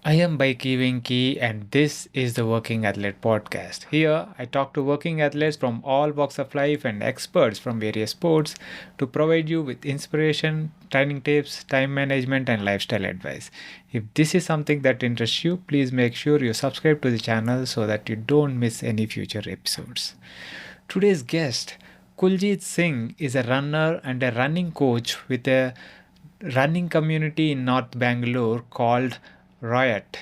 I am Baiki Winky, and this is the Working Athlete Podcast. Here, I talk to working athletes from all walks of life and experts from various sports to provide you with inspiration, training tips, time management, and lifestyle advice. If this is something that interests you, please make sure you subscribe to the channel so that you don't miss any future episodes. Today's guest, Kuljeet Singh, is a runner and a running coach with a running community in North Bangalore called RIOT,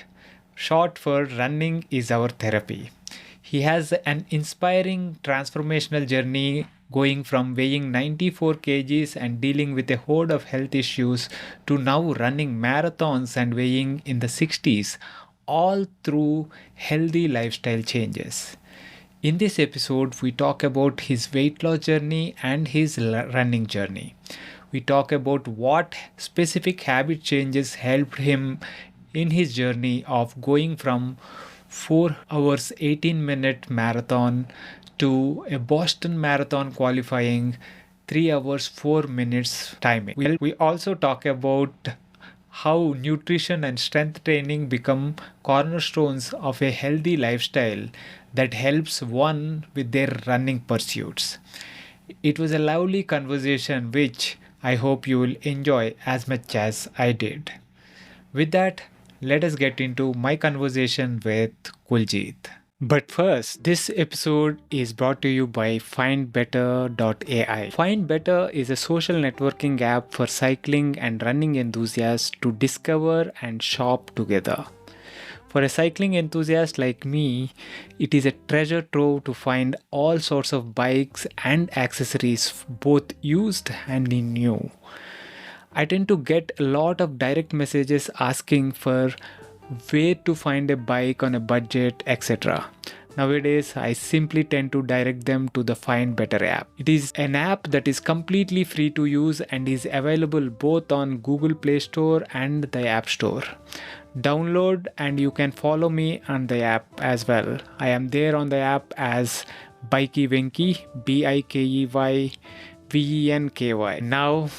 short for Running is Our Therapy. He has an inspiring transformational journey going from weighing 94 kgs and dealing with a hoard of health issues to now running marathons and weighing in the 60s, all through healthy lifestyle changes. In this episode, we talk about his weight loss journey and his running journey. We talk about what specific habit changes helped him in his journey of going from 4 hours 18-minute marathon to a Boston Marathon qualifying 3 hours 4 minutes timing. We also talk about how nutrition and strength training become cornerstones of a healthy lifestyle that helps one with their running pursuits. It was a lovely conversation which I hope you will enjoy as much as I did. With that, let us get into my conversation with Kuljeet. But first, this episode is brought to you by FindBetter.ai. FindBetter is a social networking app for cycling and running enthusiasts to discover and shop together. For a cycling enthusiast like me, it is a treasure trove to find all sorts of bikes and accessories, both used and in new. I tend to get a lot of direct messages asking for where to find a bike on a budget, etc. Nowadays, I simply tend to direct them to the Find Better app. It is an app that is completely free to use and is available both on Google Play Store and the App Store. Download and you can follow me on the app as well. I am there on the app as Bikey Venky, BIKEYVENKY. Now,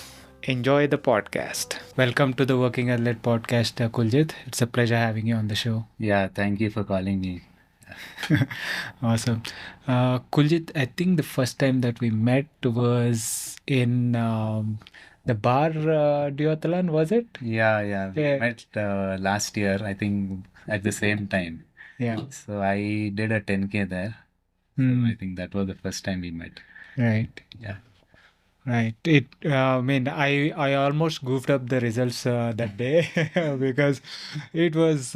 enjoy the podcast. Welcome to the Working Athlete Podcast, Kuljeet. It's a pleasure having you on the show. Yeah, thank you for calling me. Awesome. Kuljeet, I think the first time that we met was in the bar duathlon, was it? Yeah, we Yeah. met last year, I think at the same time. Yeah. So I did a 10K there. So Hmm. I think that was the first time we met. Right. Yeah. Right. I almost goofed up the results that day because it was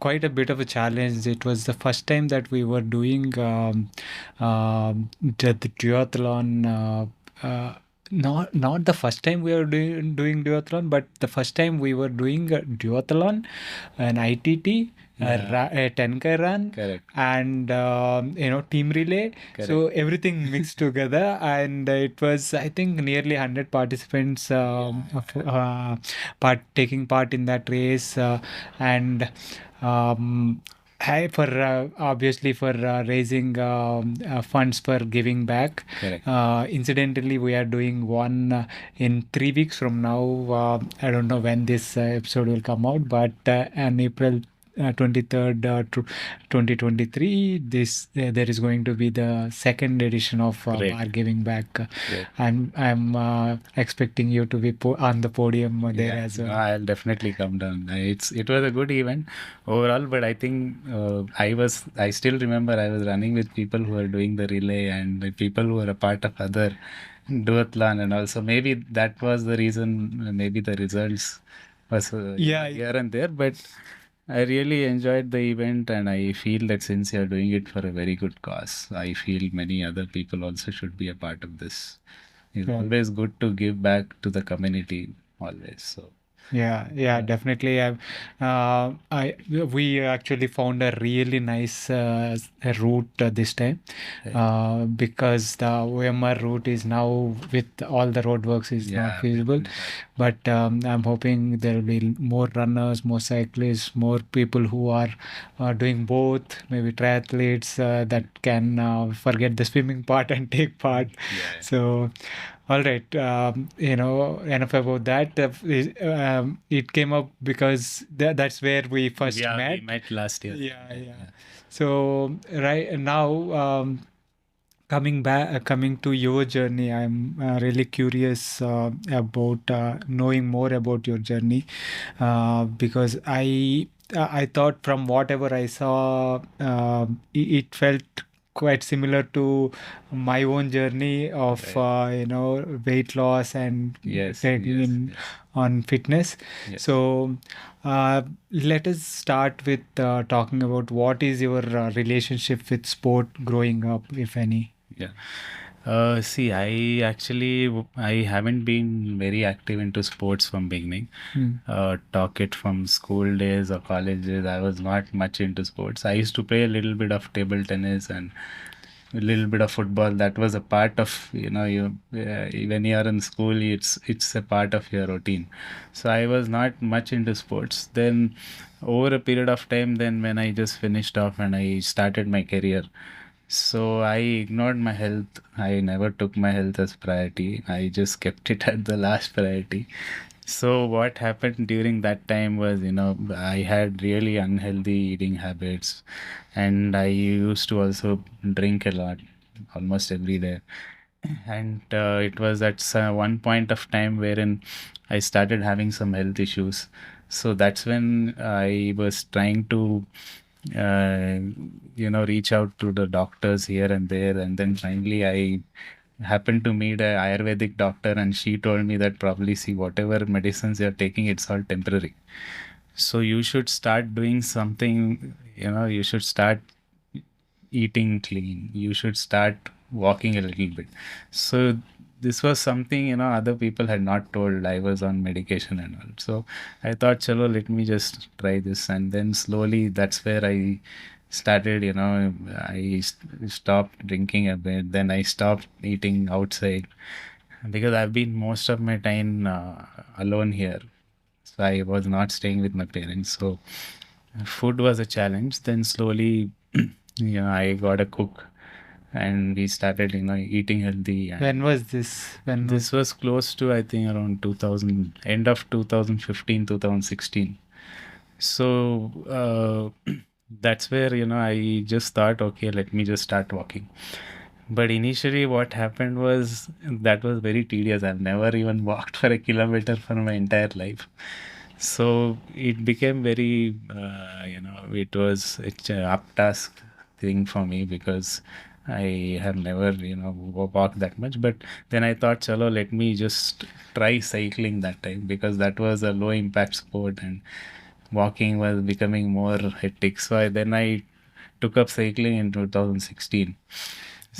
quite a bit of a challenge. It was the first time that we were doing the duathlon. Not the first time we were doing duathlon, but the first time we were doing a duathlon, an ITT, a 10K run, Correct. and team relay. So everything mixed together, and it was, I think, nearly 100 participants taking part in that race, and for obviously for raising funds for giving back. Correct. Incidentally, we are doing one in 3 weeks from now. I don't know when this episode will come out, but on April 23rd, 2023, there is going to be the second edition of Great. Bar Giving Back. Great. I'm expecting you to be on the podium there Yeah, as well. I'll definitely come down. It was a good event overall, but I think I still remember I was running with people who are doing the relay and the people who are a part of other duathlon, and also maybe that was the reason. Maybe the results was Yeah. here and there, but I really enjoyed the event, and I feel that since you're doing it for a very good cause, I feel many other people also should be a part of this. It's Yeah. always good to give back to the community, always. So, Yeah, definitely. We actually found a really nice route this time because the OMR route is now, with all the roadworks, is not yeah, feasible. But I'm hoping there will be more runners, more cyclists, more people who are doing both, maybe triathletes that can forget the swimming part and take part. yeah. So All right. Enough about that. It came up because that's where we first Yeah, we met. met last year. Yeah, Yeah, yeah. yeah. So right now, coming to your journey, I'm really curious about knowing more about your journey, because I thought from whatever I saw, it felt quite similar to my own journey of Right. weight loss and Yes, taking yes, in yes, on fitness. yes. So let us start with talking about what is your relationship with sport growing up, if any. Yeah. See, I haven't been very active into sports from beginning. Hmm. Talk it from school days or college days, I was not much into sports. I used to play a little bit of table tennis and a little bit of football. That was a part of, when you are in school, it's a part of your routine. So I was not much into sports. Then over a period of time, then when I just finished off and I started my career, so I ignored my health. I never took my health as priority. I just kept it at the last priority. So what happened during that time was, I had really unhealthy eating habits, and I used to also drink a lot, almost every day. And it was at one point of time wherein I started having some health issues. So that's when I was trying to uh, reach out to the doctors here and there. And then finally, I happened to meet a Ayurvedic doctor, and she told me that probably, see, whatever medicines you're taking, it's all temporary. So you should start doing something, you should start eating clean. You should start walking a little bit. So this was something, other people had not told. I was on medication and all. So I thought, chalo, let me just try this. And then slowly that's where I started, stopped drinking a bit. Then I stopped eating outside because I've been most of my time alone here. So I was not staying with my parents. So food was a challenge. Then slowly, I got a cook and we started, eating healthy. And When was this? When this was was close to, I think, around 2000, end of 2015, 2016. So that's where, I just thought, okay, let me just start walking. But initially, what happened was that was very tedious. I've never even walked for a kilometer for my entire life. So it became very, it's a up task thing for me because I have never, walked that much. But then I thought, chalo, let me just try cycling that time because that was a low impact sport and walking was becoming more hectic. So then I took up cycling in 2016.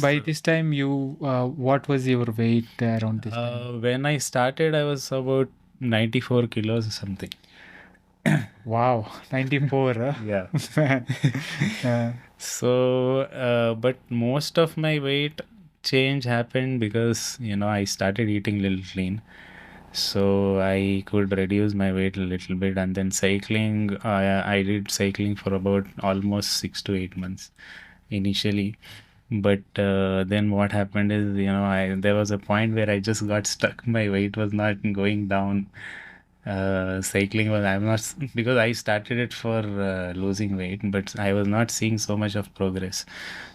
by So, this time you what was your weight around this time? when I started, I was about 94 kilos or something. Wow, 94, Yeah. huh? uh, But most of my weight change happened because, I started eating little clean. So I could reduce my weight a little bit. And then cycling, I did cycling for about almost 6 to 8 months initially. But then what happened is, there was a point where I just got stuck. My weight was not going down. Cycling was, I'm not, because I started it for losing weight, but I was not seeing so much of progress.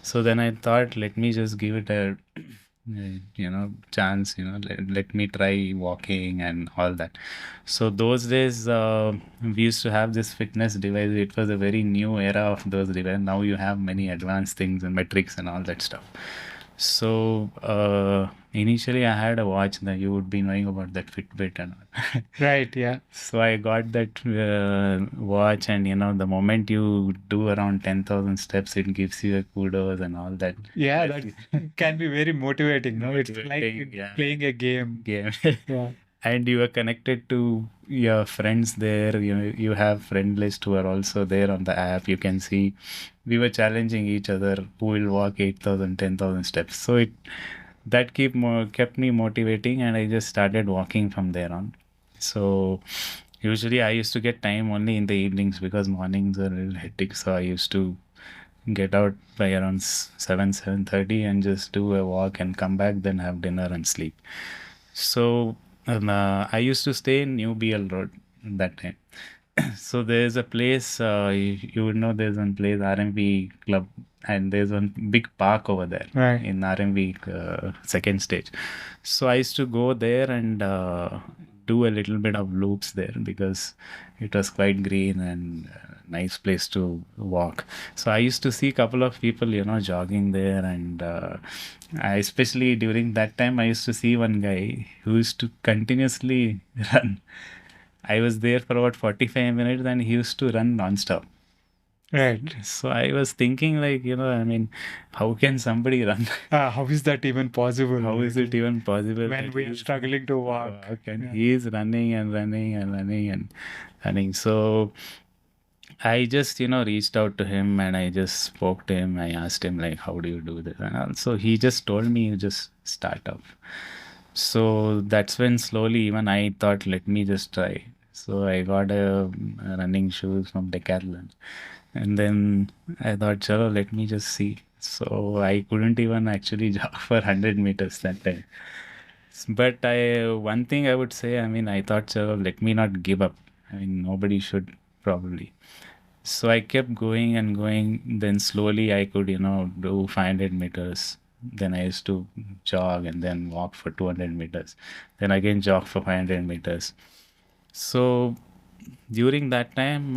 So then I thought, let me just give it a, chance, let me try walking and all that. So those days, we used to have this fitness device. It was a very new era of those devices. Now you have many advanced things and metrics and all that stuff. So initially, I had a watch that you would be knowing about that Fitbit and all. right, yeah. So I got that watch, and the moment you do around 10,000 steps, it gives you a kudos and all that. Yeah, That's that can be very motivating, no? It's motivating, like yeah. playing a game. Game. Yeah. And you are connected to your friends there. You have friend list who are also there on the app. You can see we were challenging each other who will walk 8,000, 10,000 steps. So that kept me motivating, and I just started walking from there on. So usually I used to get time only in the evenings because mornings are a little hectic. So I used to get out by around 7, 7:30 and just do a walk and come back, then have dinner and sleep. So I used to stay in New BL Road that time. So there's a place, you would know there's one place, RMV Club, and there's one big park over there Right. in RMV second stage. So I used to go there and do a little bit of loops there because it was quite green and nice place to walk. So I used to see a couple of people, jogging there, and especially during that time, I used to see one guy who used to continuously run. I was there for about 45 minutes and he used to run non-stop. Right. So I was thinking, like, I mean, how can somebody run? How is that even possible? How is it even possible When that we are he's struggling to walk? and Yeah. he is running and running and running and running? So I just, reached out to him and I just spoke to him. I asked him, like, how do you do this? And also, he just told me, you just start off. So that's when slowly even I thought, let me just try. So I got a running shoes from Decathlon. And then I thought, chalo, let me just see. So I couldn't even actually jog for 100 meters that time. But one thing I would say, I mean, I thought, chalo, let me not give up. I mean, nobody should probably. So I kept going and going. Then slowly I could, do 500 meters. Then I used to jog and then walk for 200 meters. Then again jog for 500 meters. So during that time,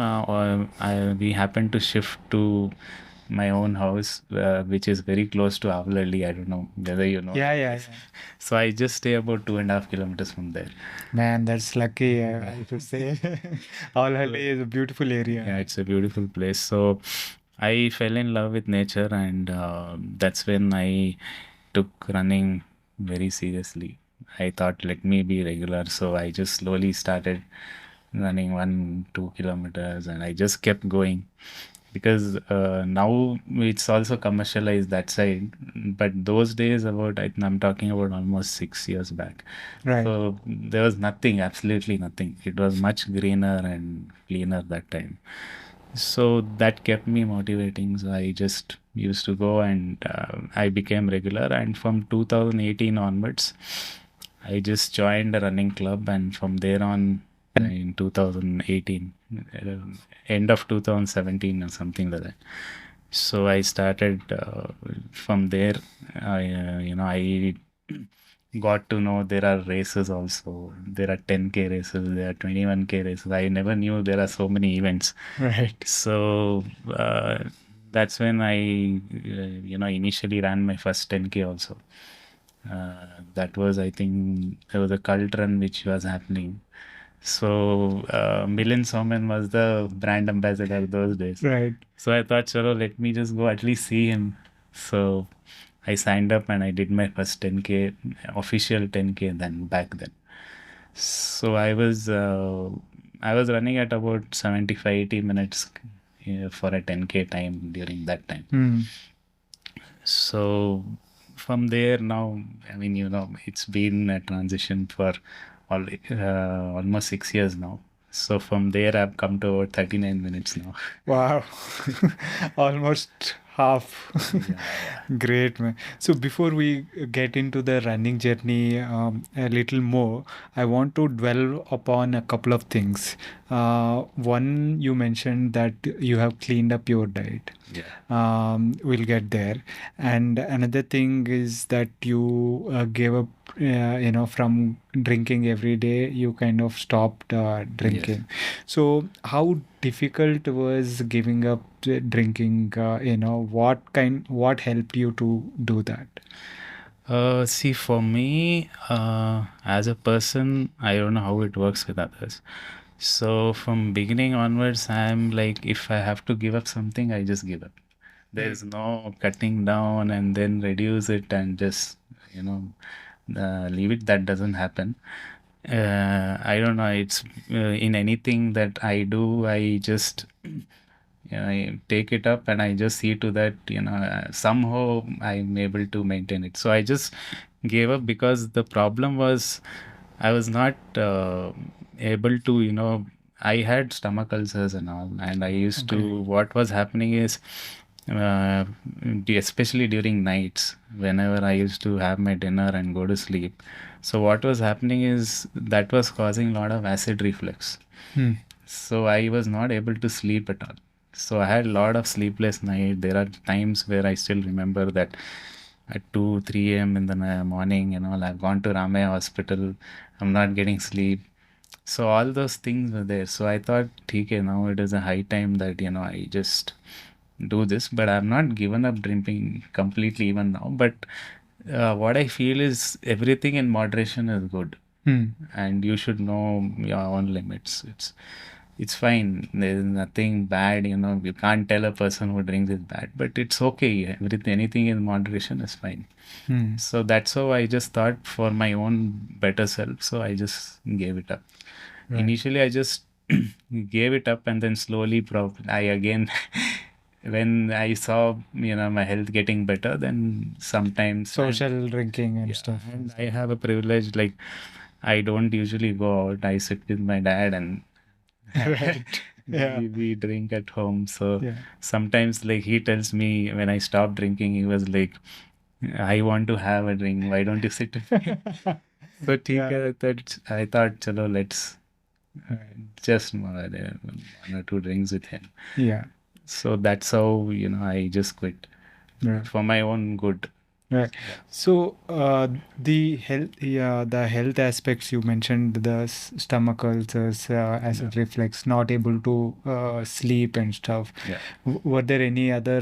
we happened to shift to my own house, which is very close to Avlalli. I don't know whether you know. Yeah, that yeah, place. yeah. So I just stay about 2.5 kilometers from there. Man, that's lucky, I should say. Awalhalli is a beautiful area. Yeah, it's a beautiful place. So I fell in love with nature, and that's when I took running very seriously. I thought, let me be regular. So I just slowly started running 1, 2 kilometers, and I just kept going because now it's also commercialized that side. But those days, I'm talking about almost 6 years back. Right. So there was nothing, absolutely nothing. It was much greener and cleaner that time. So that kept me motivating. So I just used to go and I became regular. And from 2018 onwards, I just joined a running club. And from there on, in 2018, uh, end of 2017 or something like that. So I started from there. I got to know there are races also. There are 10K races, there are 21K races. I never knew there are so many events. Right. So that's when I, initially ran my first 10K also. That was, I think, there was a cult run which was happening. So Milind Soman was the brand ambassador those days. Right. So I thought, chalo, let me just go at least see him. So I signed up and I did my first 10K, official 10K then back then. So I was running at about 75, 80 minutes for a 10K time during that time. Hmm. So from there now, I mean, it's been a transition for almost 6 years now. So from there, I've come to about 39 minutes now. Wow. Almost half. Great, man. So before we get into the running journey a little more, I want to dwell upon a couple of things. One, you mentioned that you have cleaned up your diet. Yeah. We'll get there. And another thing is that you gave up, from drinking every day, you kind of stopped drinking. So how difficult was giving up drinking? What helped you to do that? See, for me, as a person, I don't know how it works with others. So from beginning onwards, I'm like, if I have to give up something, I just give up. There's no cutting down and then reduce it and just, leave it. That doesn't happen. I don't know. It's in anything that I do, I just I take it up and I just see to that, somehow I'm able to maintain it. So I just gave up because the problem was I was not able to, I had stomach ulcers and all, and I used to, what was happening is, especially during nights, whenever I used to have my dinner and go to sleep, So what was happening is that was causing a lot of acid reflux. Hmm. So I was not able to sleep at all. So I had a lot of sleepless night. There are times where I still remember that at 2, 3 a.m. in the morning, I've gone to Ramaya Hospital. I'm not getting sleep. So all those things were there. So I thought, okay, now it is a high time that, I just do this. But I've not given up drinking completely even now. But what I feel is everything in moderation is good, Hmm. and you should know your own limits. It's fine. There's nothing bad. You can't tell a person who drinks is bad, but it's okay. Everything, anything in moderation is fine. Hmm. So that's how I just thought for my own better self. So I just gave it up. Right. Initially, I just gave it up, and then slowly, I again, when I saw my health getting better, then sometimes Social drinking and yeah, stuff. and I have a privilege like I don't usually go out. I sit with my dad and Right. Yeah. we drink at home. So Yeah. sometimes like he tells me when I stopped drinking, he was like, I want to have a drink. Why don't you sit with me? So ठीक है, that I thought, chalo, let's just one or two drinks with him. Yeah. So that's how I just quit Right. for my own good. Right. So the health aspects you mentioned, the stomach ulcers, acid reflux, not able to sleep and stuff. Yeah. Were there any other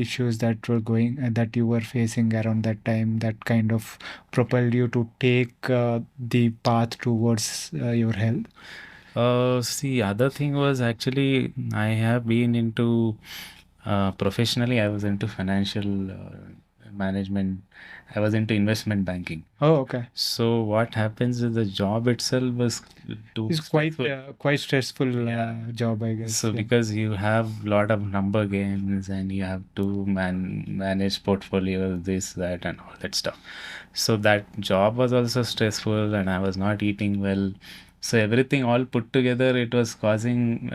issues that were going that you were facing around that time that kind of propelled you to take the path towards your health? See, other thing was actually I have been into professionally, I was into financial management. I was into investment banking. Oh, okay. So what happens is the job itself was too It's stressful. quite stressful job, I guess. So Yeah. because you have lot of number games and you have to manage portfolios, this, that, and all that stuff. So that job was also stressful, and I was not eating well. So everything all put together, it was causing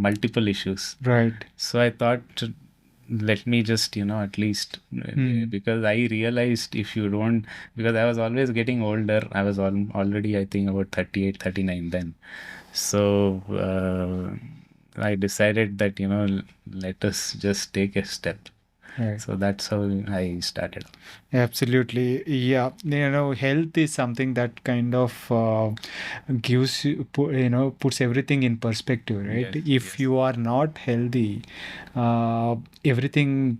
multiple issues. Right. So I thought, let me just at least because I realized if you don't, because I was always getting older. I was already I think about 38, 39 then. So I decided that let us just take a step. Right. So that's how I started. Absolutely. Yeah. Health is something that kind of gives you, puts everything in perspective, right? Yes, If yes. you are not healthy, everything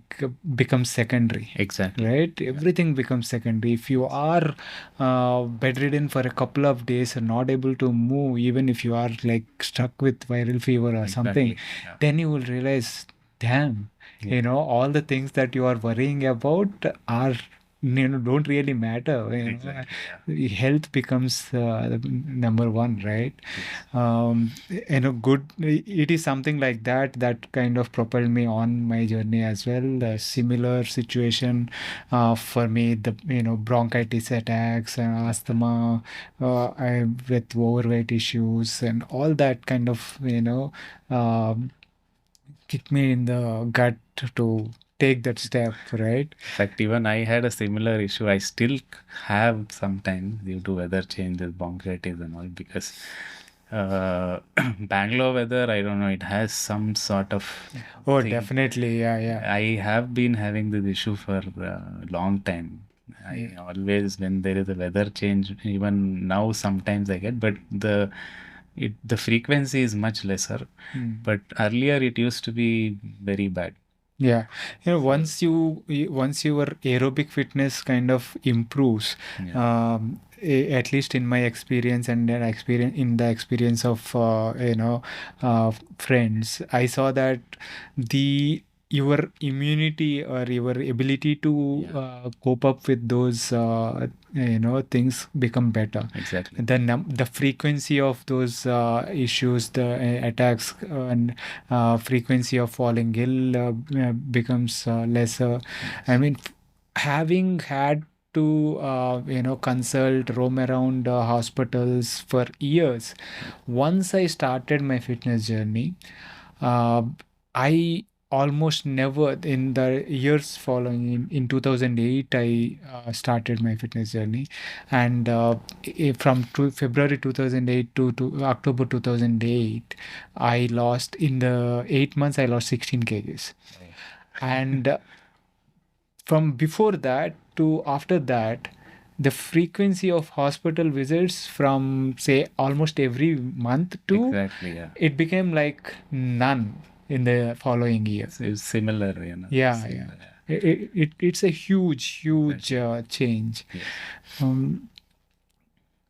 becomes secondary. Exactly. Right? Everything becomes secondary. If you are bedridden for a couple of days and not able to move, even if you are like stuck with viral fever or something, Exactly. Yeah. then you will realize, damn, Yeah. all the things that you are worrying about are don't really matter. Exactly. Health becomes number one, right? Good. It is something like that that kind of propelled me on my journey as well. The similar situation for me, the bronchitis attacks and asthma, with overweight issues and all that kind of um, kick me in the gut to take that step, right? In fact, even I had a similar issue. I still have sometimes due to weather changes, bronchitis and all, because Bangalore weather, I don't know, it has some sort of Oh, thing. definitely. Yeah. I have been having this issue for a long time. I always, when there is a weather change, even now sometimes I get, but the frequency is much lesser. But earlier it used to be very bad. Yeah. Once your aerobic fitness kind of improves, at least in my experience and then experience in the experience of friends, I saw that the your immunity or your ability to cope up with those things become better. Exactly. The frequency of those issues, the attacks and frequency of falling ill becomes lesser. I mean, having had to consult, roam around hospitals for years, once I started my fitness journey, uh, I almost never in the years following. In 2008, I started my fitness journey, and from February 2008 to October 2008, I lost, in the 8 months I lost 16 kgs. And from before that to after that, the frequency of hospital visits from, say, almost every month to Exactly, yeah. it became like none in the following year. It's similar, Yeah, similar, yeah. It's a huge change. Yes. Um,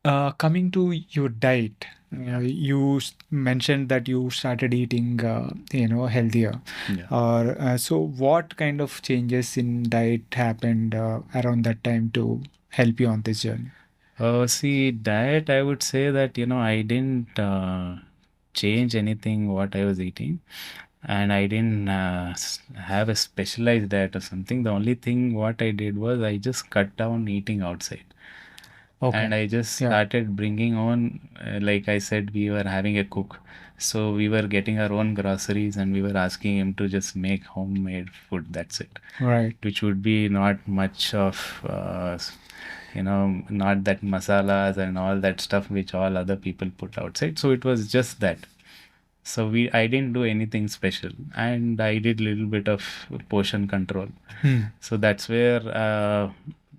Coming to your diet, you mentioned that you started eating, healthier. Yeah. Or so, what kind of changes in diet happened around that time to help you on this journey? See, diet, I would say that, I didn't change anything what I was eating, and I didn't have a specialized diet or something. The only thing what I did was I just cut down eating outside. And Okay. I just Yeah. started bringing on, like I said, we were having a cook. So we were getting our own groceries and we were asking him to just make homemade food. That's it. Right. Which would be not much of, not that masalas and all that stuff which all other people put outside. So it was just that. So I didn't do anything special, and I did little bit of portion control. So that's where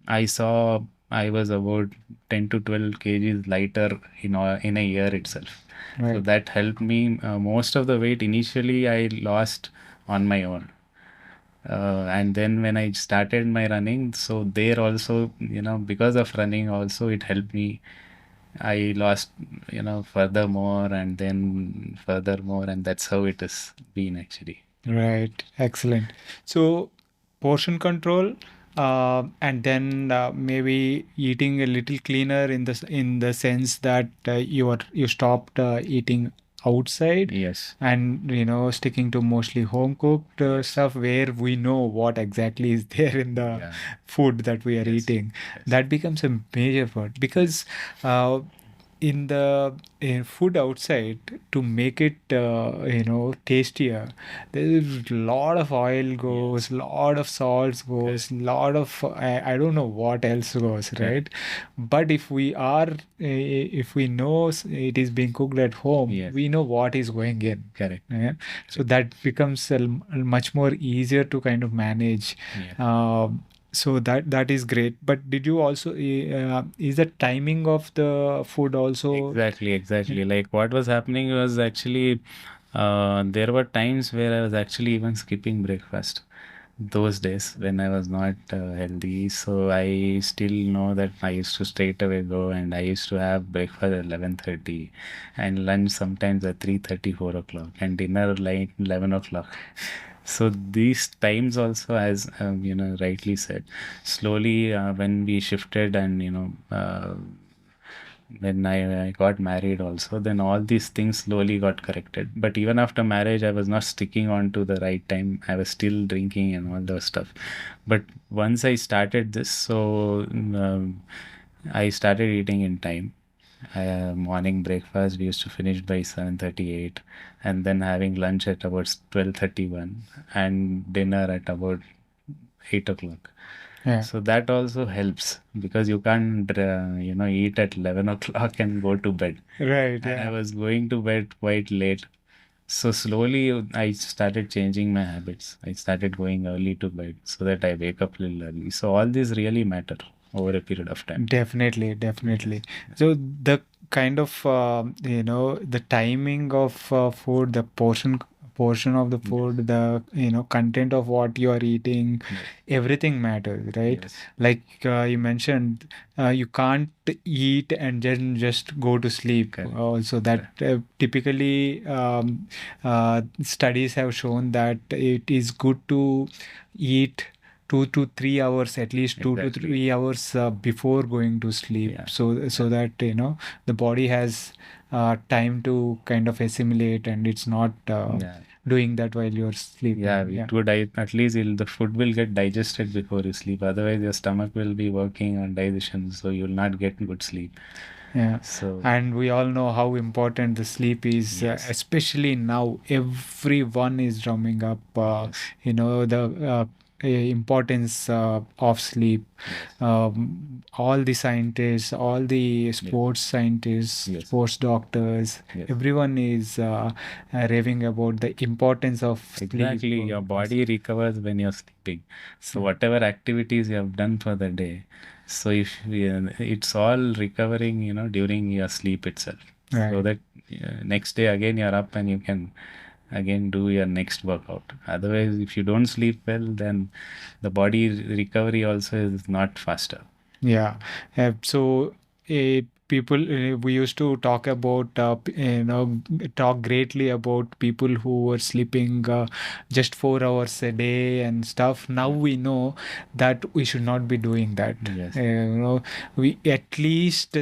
I saw I was about 10 to 12 kgs lighter in a year itself. So Right. that helped me. Most of the weight initially I lost on my own. And then when I started my running, so there also, because of running also, it helped me. I lost, furthermore and then furthermore, and that's how it has been actually. Right. Excellent. So, portion control, and then maybe eating a little cleaner in the sense that you stopped eating outside, Yes. and sticking to mostly home cooked Yes. stuff where we know what exactly is there in the Yeah. food that we are Yes. eating. Yes. That becomes a major part because in the food outside, to make it tastier, there is a lot of oil goes, lot of salts goes, lot of I don't know what else goes, right? But if we know it is being cooked at home, Yes. we know what is going in. Correct. Yeah. So that becomes much more easier to kind of manage. Yeah. So that is great. But did you also is the timing of the food also? Exactly. Like what was happening was actually there were times where I was actually even skipping breakfast those days when I was not healthy. So I still know that I used to straight away go and I used to have breakfast at 11:30 and lunch sometimes at 3:30, 4 o'clock, and dinner like 11 o'clock. So these times also, as rightly said, slowly when we shifted and when I got married also, then all these things slowly got corrected. But even after marriage, I was not sticking on to the right time. I was still drinking and all those stuff. But once I started this, so I started eating in time. Morning breakfast we used to finish by 7:38, and then having lunch at about 12:31, and dinner at about 8 o'clock. Yeah. So that also helps because you can't, eat at 11 o'clock and go to bed. Right. And I Yeah. was going to bed quite late. So slowly I started changing my habits. I started going early to bed so that I wake up a little early. So all these really matter over a period of time. Definitely. So the kind of the timing of food, the portion of the food, the content of what you are eating, everything matters, right? Yes. Like you mentioned, you can't eat and then just go to sleep. Correct. Also, that typically studies have shown that it is good to eat 2 to 3 hours, at least 2 to 3 hours before going to sleep. Yeah. So that the body has time to kind of assimilate, and it's not doing that while you're sleeping. Yeah, it would at least the food will get digested before you sleep. Otherwise, your stomach will be working on digestion, so you'll not get good sleep. Yeah, So and we all know how important the sleep is, yes, especially now. Everyone is drumming up, yes, the importance of sleep. yes, All the scientists, all the yes, sports scientists, yes, sports doctors, yes. everyone is raving about the importance of sleep. Exactly, your body recovers when you're sleeping. So whatever activities you have done for the day, so if it's all recovering, during your sleep itself, so Right. that next day again you're up and you can again do your next workout. Otherwise, if you don't sleep well, then the body recovery also is not faster. Yeah. So, people, we used to talk about, talk greatly about people who were sleeping just 4 hours a day and stuff. Now Yeah. we know that we should not be doing that. Yes. We at least,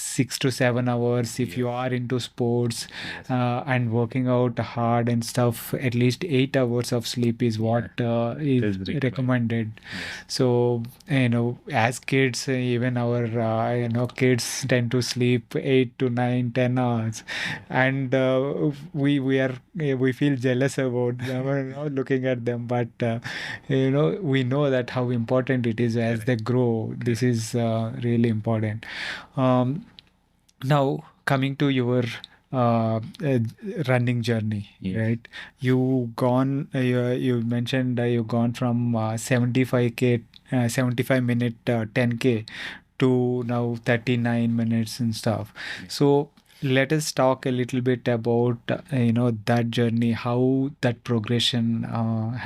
6 to 7 hours. If Yes. you are into sports Yes. and working out hard and stuff, at least 8 hours of sleep is what Yeah. It is is required. recommended. Yes. So, as kids, even our, kids tend to sleep 8 to 9, 10 hours, and we feel jealous about them, looking at them. But we know that how important it is as Correct. they grow. This Correct. is really important. Um, Now, coming to your running journey, Yes. right? You mentioned you gone from 75K, 75 minute 10K to now 39 minutes and stuff. Yes. So let us talk a little bit about that journey, how that progression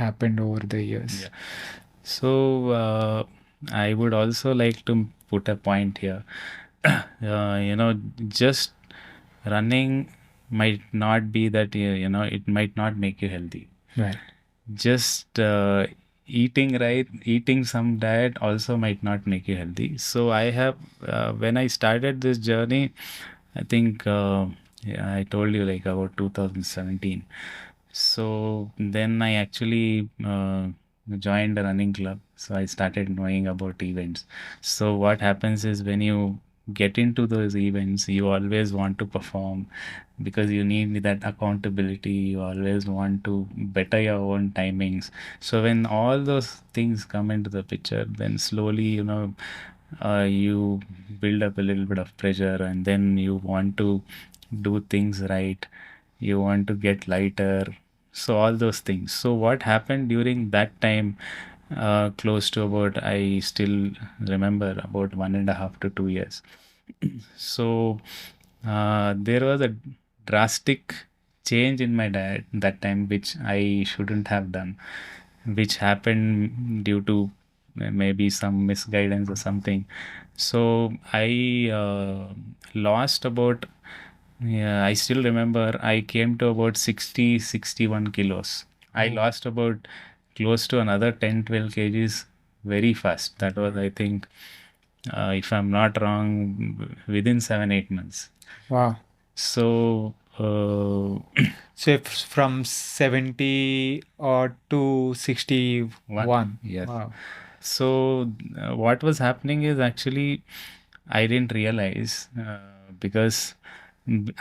happened over the years. Yeah. So I would also like to put a point here. Just running might not be that, it might not make you healthy. Right. Just eating right, eating some diet also might not make you healthy. So I have, when I started this journey, I think, yeah, I told you like about 2017. So then I actually joined a running club. So I started knowing about events. So what happens is when you get into those events, you always want to perform because you need that accountability. You always want to better your own timings. So when all those things come into the picture, then slowly, you build up a little bit of pressure and then you want to do things right. You want to get lighter. So all those things. So what happened during that time, close to about, I still remember about 1.5 to 2 years. So there was a drastic change in my diet that time, which I shouldn't have done, which happened due to maybe some misguidance or something. So I lost about, yeah, I still remember I came to about 60, 61 kilos. I Oh. lost about close to another 10, 12 kgs very fast. That was, I think, if I'm not wrong, within 7, 8 months. Wow. So, So if from 70 or to one, 61. yes. Wow. So, what was happening is actually I didn't realize because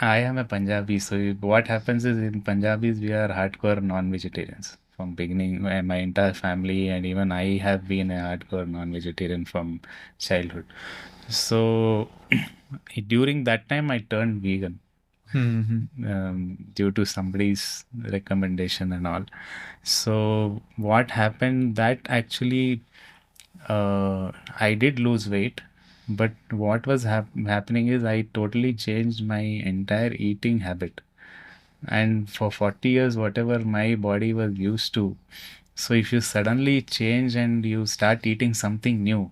I am a Punjabi. So, what happens is in Punjabis, we are hardcore non vegetarians from beginning. My entire family, and even I have been a hardcore non vegetarian from childhood. So, during that time, I turned vegan Hmm. due to somebody's recommendation and all. So what happened that actually I did lose weight, but what was happening is I totally changed my entire eating habit. And for 40 years, whatever my body was used to, so if you suddenly change and you start eating something new,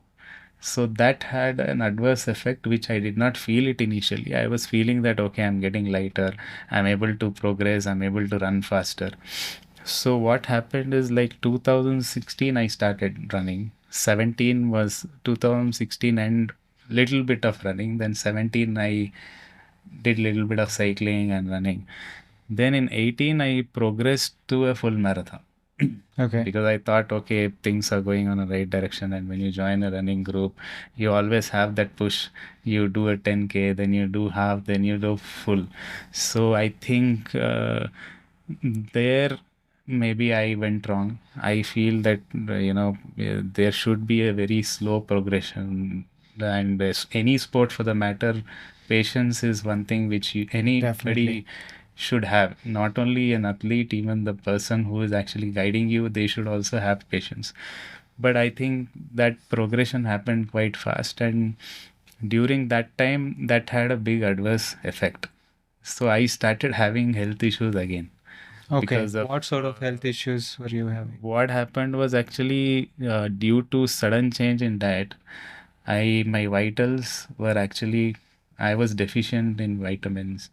so that had an adverse effect, which I did not feel it initially. I was feeling that, okay, I'm getting lighter, I'm able to progress, I'm able to run faster. So what happened is like 2016, I started running. 17 was 2016 and little bit of running. Then 17, I did little bit of cycling and running. Then in 18, I progressed to a full marathon. Okay. because I thought, okay, things are going on the right direction. And when you join a running group, you always have that push. You do a 10K, then you do half, then you do full. So I think there maybe I went wrong. I feel that there should be a very slow progression, and any sport for the matter, patience is one thing which Definitely. anybody should have. Not only an athlete, even the person who is actually guiding you, they should also have patience. But I think that progression happened quite fast, and during that time, that had a big adverse effect. So I started having health issues again Okay. because of What sort of health issues were you having? what happened was actually due to sudden change in diet. My vitals were actually, I was deficient in vitamins.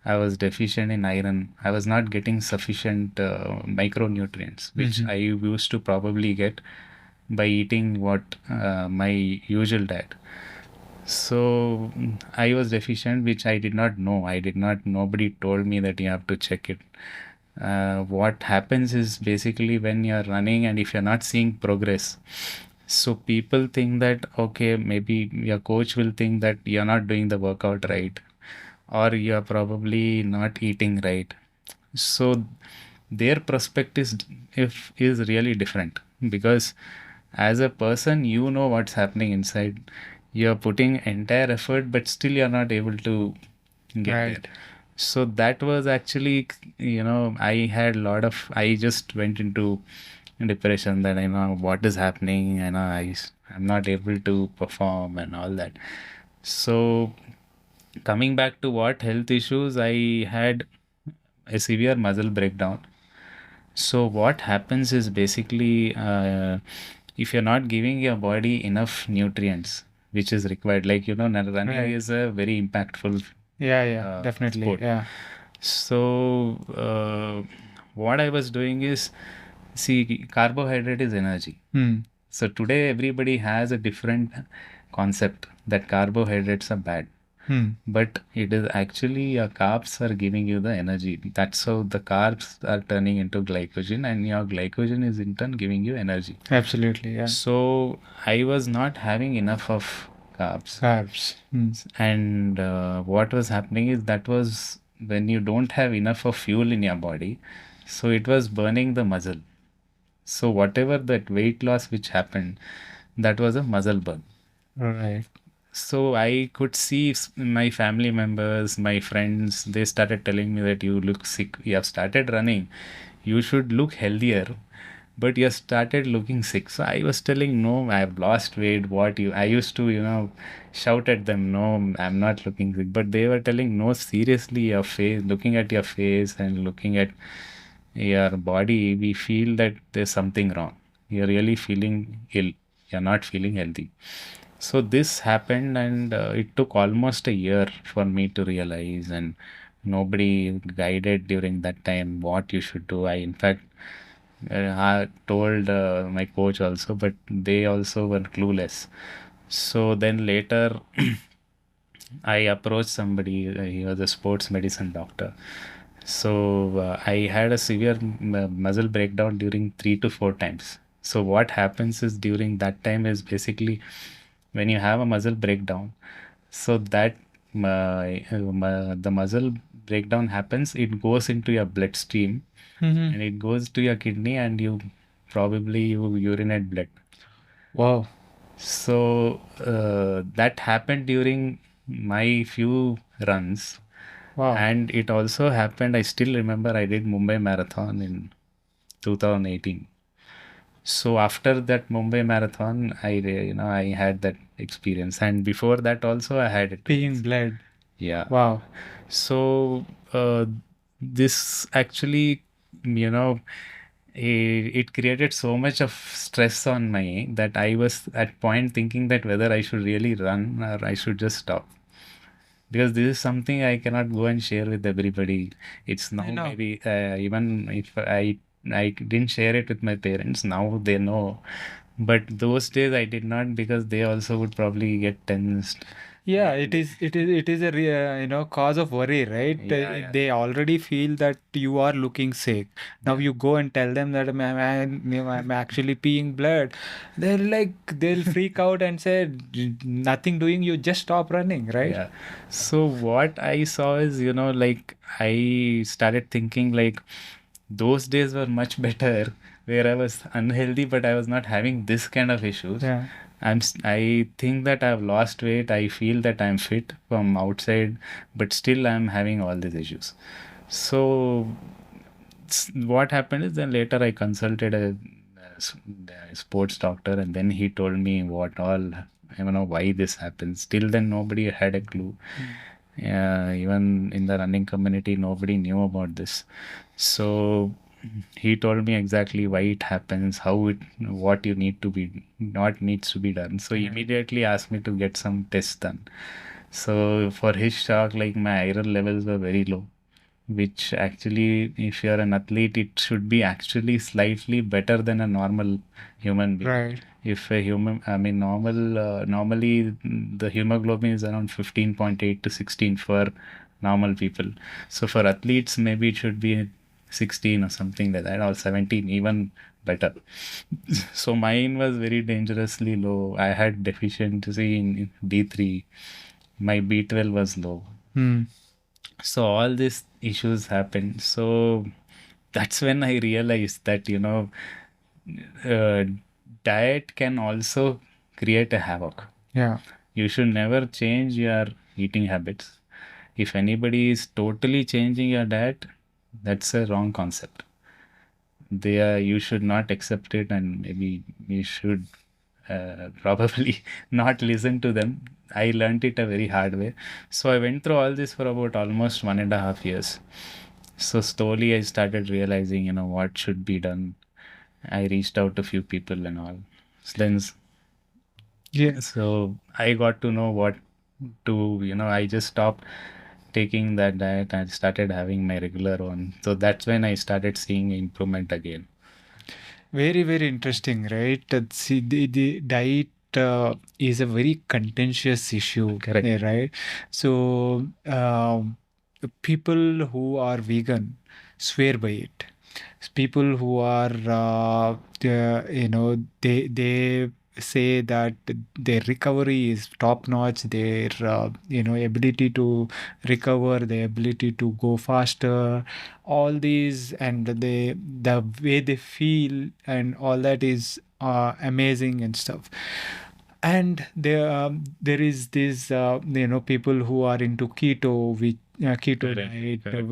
I was deficient in iron. I was not getting sufficient micronutrients, which Hmm. I used to probably get by eating what my usual diet. So I was deficient, which I did not know. I did not, nobody told me that you have to check it. What happens is basically when you're running and if you're not seeing progress, so people think that, okay, maybe your coach will think that you're not doing the workout right, or you're probably not eating right. So their perspective is really different, because as a person, you know what's happening inside. You're putting entire effort, but still you're not able to get there. Right. So that was actually, I had a lot of, I just went into depression, that I know what is happening, I'm not able to perform and all that. So coming back to what health issues, I had a severe muscle breakdown. So what happens is basically, if you're not giving your body enough nutrients, which is required, like running Right. is a very impactful Yeah, yeah, definitely. sport. Yeah. So what I was doing is, see, carbohydrate is energy. Hmm. So today everybody has a different concept that carbohydrates are bad. Hmm. But it is actually your carbs are giving you the energy. That's how the carbs are turning into glycogen, and your glycogen is in turn giving you energy. Absolutely. Yeah. So I was not having enough of carbs. Carbs. Hmm. And what was happening is, that was when you don't have enough of fuel in your body, so it was burning the muscle. So whatever that weight loss which happened, that was a muscle burn. Right. So I could see my family members, my friends, they started telling me that you look sick. You have started running. You should look healthier, but you started looking sick. So I was telling, no, I have lost weight. I used to, shout at them, no, I'm not looking sick. But they were telling, no, seriously, your face, looking at your face and looking at your body, we feel that there's something wrong. You're really feeling ill. You're not feeling healthy. So this happened, and it took almost a year for me to realize, and nobody guided during that time what you should do. In fact, I told my coach also, but they also were clueless. So then later, I approached somebody. He was a sports medicine doctor. So I had a severe muscle breakdown during 3 to 4 times. So what happens is, during that time is basically when you have a muscle breakdown. So that the muscle breakdown happens, it goes into your bloodstream, Hmm. and it goes to your kidney, and you urinate blood. Wow. So that happened during my few runs. Wow. And it also happened, I still remember, I did Mumbai Marathon in 2018. So after that Mumbai Marathon, I had that experience. And before that also I had it. Being bled. Yeah. Wow. So this actually, you know, it created so much of stress on me that I was at point thinking that whether I should really run or I should just stop, because this is something I cannot go and share with everybody. It's I now know. maybe even if I didn't share it with my parents, now they know. But those days I did not, because they also would probably get tensed. Yeah, it And is. It is a cause of worry, right? yeah, yeah, They already feel that you are looking sick. Now yeah. you go and tell them that I'm actually peeing blood. They'll freak out and say nothing doing. You just stop running, right? Yeah. So what I saw is, like I started thinking like those days were much better where I was unhealthy, but I was not having this kind of issues. Yeah. I think that I've lost weight. I feel that I'm fit from outside, but still I'm having all these issues. So what happened is then later I consulted a sports doctor, and then he told me what all, why this happens. Till then, nobody had a clue. Even in the running community, nobody knew about this. So he told me exactly why it happens, what you need to be, not needs to be done. So he immediately asked me to get some tests done. So for his shock, like my iron levels were very low, which actually, if you're an athlete, it should be actually slightly better than a normal human being. Right. If a human, I mean, normally the hemoglobin is around 15.8 to 16 for normal people. So for athletes, maybe it should be 16 or something like that, or 17, even better. So mine was very dangerously low. I had deficiency in D3. My B12 was low. Hmm. So all these issues happened. So that's when I realized that, uh, diet can also create a havoc. Yeah. You should never change your eating habits. If anybody is totally changing your diet, that's a wrong concept. You should not accept it, and maybe you should probably not listen to them. I learned it a very hard way. So I went through all this for about almost 1.5 years. So slowly I started realizing, what should be done. I reached out to few people and all. So then, Yeah. so I got to know what to, I just stopped taking that diet and started having my regular one. So that's when I started seeing improvement again. Very, very interesting, right? See, the diet is a very contentious issue, Correct. right? So, people who are vegan swear by it. People who are, they say that their recovery is top notch. Their, ability to recover, their ability to go faster, all these, and the way they feel and all that is amazing and stuff. And there is this people who are into keto, which keto Correct. diet, Correct.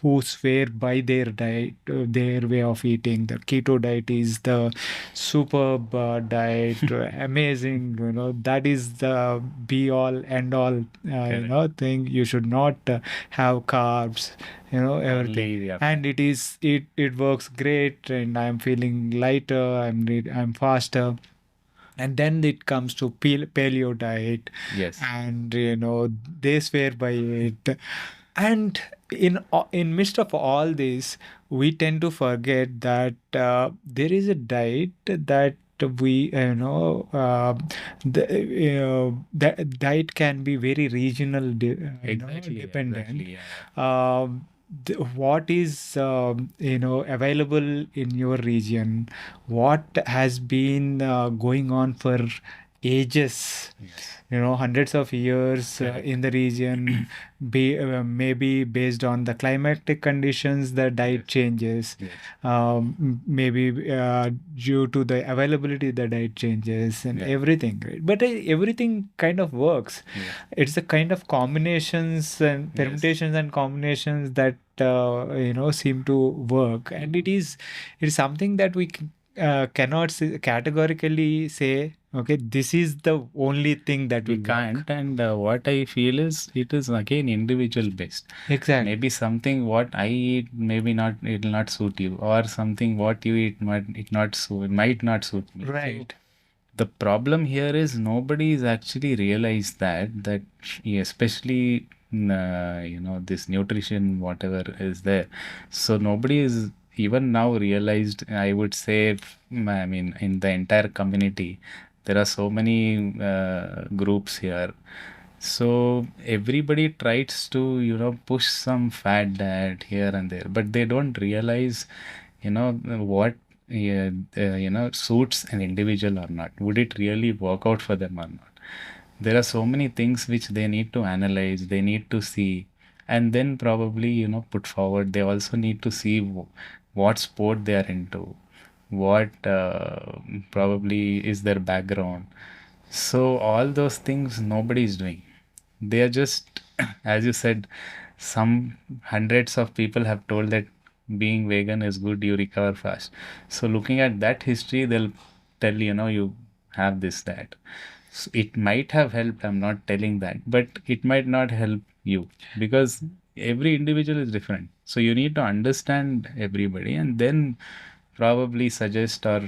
who swear by their diet, their way of eating. The keto diet is the superb diet, amazing. That is the be all end all. Correct. Thing. You should not have carbs. Everything. Only, yeah. And it works great, and I'm feeling lighter. I'm faster. And then it comes to paleo diet, Yes. and they swear by it. And in midst of all this, we tend to forget that there is a diet that we that diet can be very regional Exactly. dependent. Exactly. Yeah. What is available in your region, what has been going on for ages, Yes. hundreds of years Correct. in the region, maybe based on the climatic conditions, the diet Yes. changes. Yes. Maybe due to the availability, the diet changes and Yeah. everything, right? But everything kind of works. Yeah. It's the kind of combinations and Yes. permutations and combinations that seem to work, and it is something that we cannot categorically say, okay, this is the only thing that We will work. can't, and what I feel is it is again individual based. Exactly. Maybe something what I eat, maybe not, it will not suit you, or something what you eat might not suit me. So Right. the problem here is nobody is actually realized that especially this nutrition whatever is there. So nobody is even now realized, I would say, I mean, in the entire community, There are so many groups here. So everybody tries to, push some fat diet here and there, but they don't realize, what, yeah, suits an individual or not. Would it really work out for them or not? There are so many things which they need to analyze, they need to see, and then probably, put forward. They also need to see what sport they are into, what probably is their background. So all those things nobody is doing. They are just, as you said, some hundreds of people have told that being vegan is good, you recover fast. So looking at that history, they'll tell, you have this, that. So it might have helped, I'm not telling that, but it might not help you because every individual is different. So you need to understand everybody and then probably suggest or,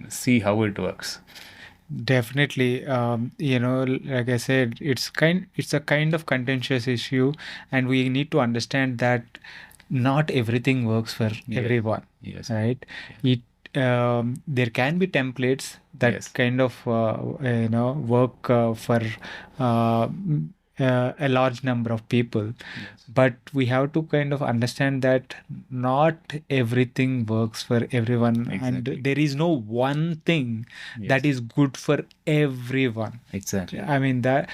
see how it works. Definitely, like I said, it's a kind of contentious issue, and we need to understand that not everything works for Yeah. everyone, Yes. right? It there can be templates that Yes. kind of work for a large number of people, Yes. but we have to kind of understand that not everything works for everyone, and Exactly. there is no one thing that Yes. is good for everyone. Exactly. I mean that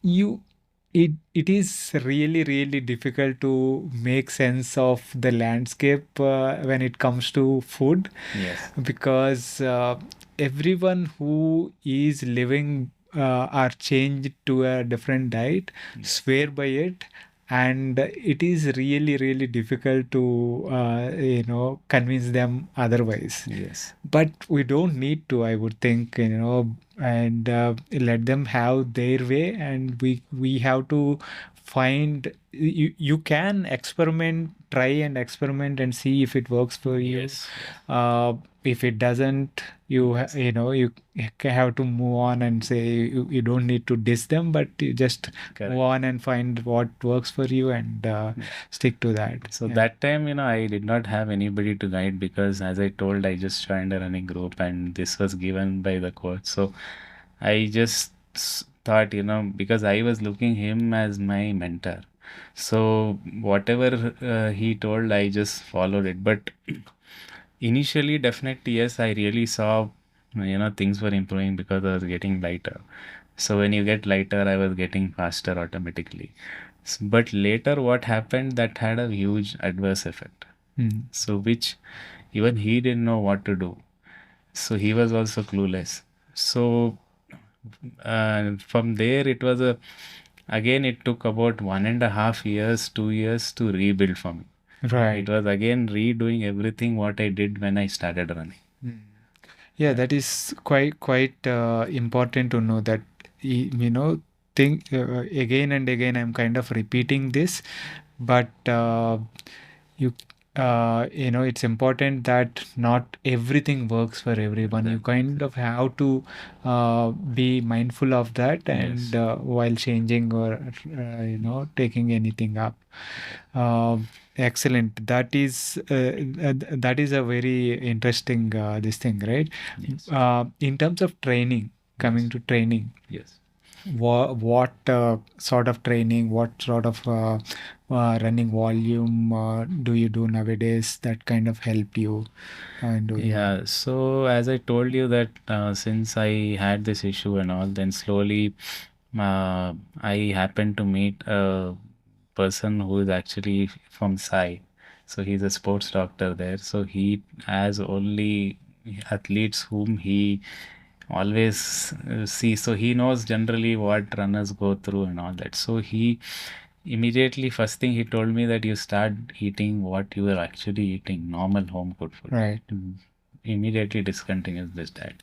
you it is really really difficult to make sense of the landscape when it comes to food, Yes. because everyone who is living are changed to a different diet, Yes. swear by it, and it is really really difficult to convince them otherwise. Yes. But we don't need to, I would think, and let them have their way, and we have to find, you can experiment, try and experiment and see if it works for you. Yes. If it doesn't, Yes. you have to move on and say you don't need to diss them, but you just Correct. move on and find what works for you and stick to that. So Yeah. that time, I did not have anybody to guide because, as I told, I just joined a running group and this was given by the coach. So I just thought, because I was looking him as my mentor. So whatever he told, I just followed it. But initially, definitely, yes, I really saw, things were improving because I was getting lighter. So when you get lighter, I was getting faster automatically. But later, what happened that had a huge adverse effect. Mm. So which even he didn't know what to do. So he was also clueless. So from there, it was again, it took about 1.5 years, 2 years to rebuild for me. Right. It was again redoing everything what I did when I started running. Mm. Yeah, that is quite important to know that think again and again. I'm kind of repeating this, but you it's important that not everything works for everyone. You Exactly. kind of have to be mindful of that, and Yes. while changing or taking anything up. Excellent. That is a very interesting this thing, right? Yes. In terms of training, coming Yes. to training, Yes. what sort of training, what sort of running volume do you do nowadays that kind of help you in doing that? Yeah, so as I told you that since I had this issue and all, then slowly I happened to meet a person who is actually from Sai. So he's a sports doctor there. So he has only athletes whom he always sees. So he knows generally what runners go through and all that. So he immediately, first thing he told me that you start eating what you are actually eating, normal home cooked food. Right. Immediately discontinues this diet.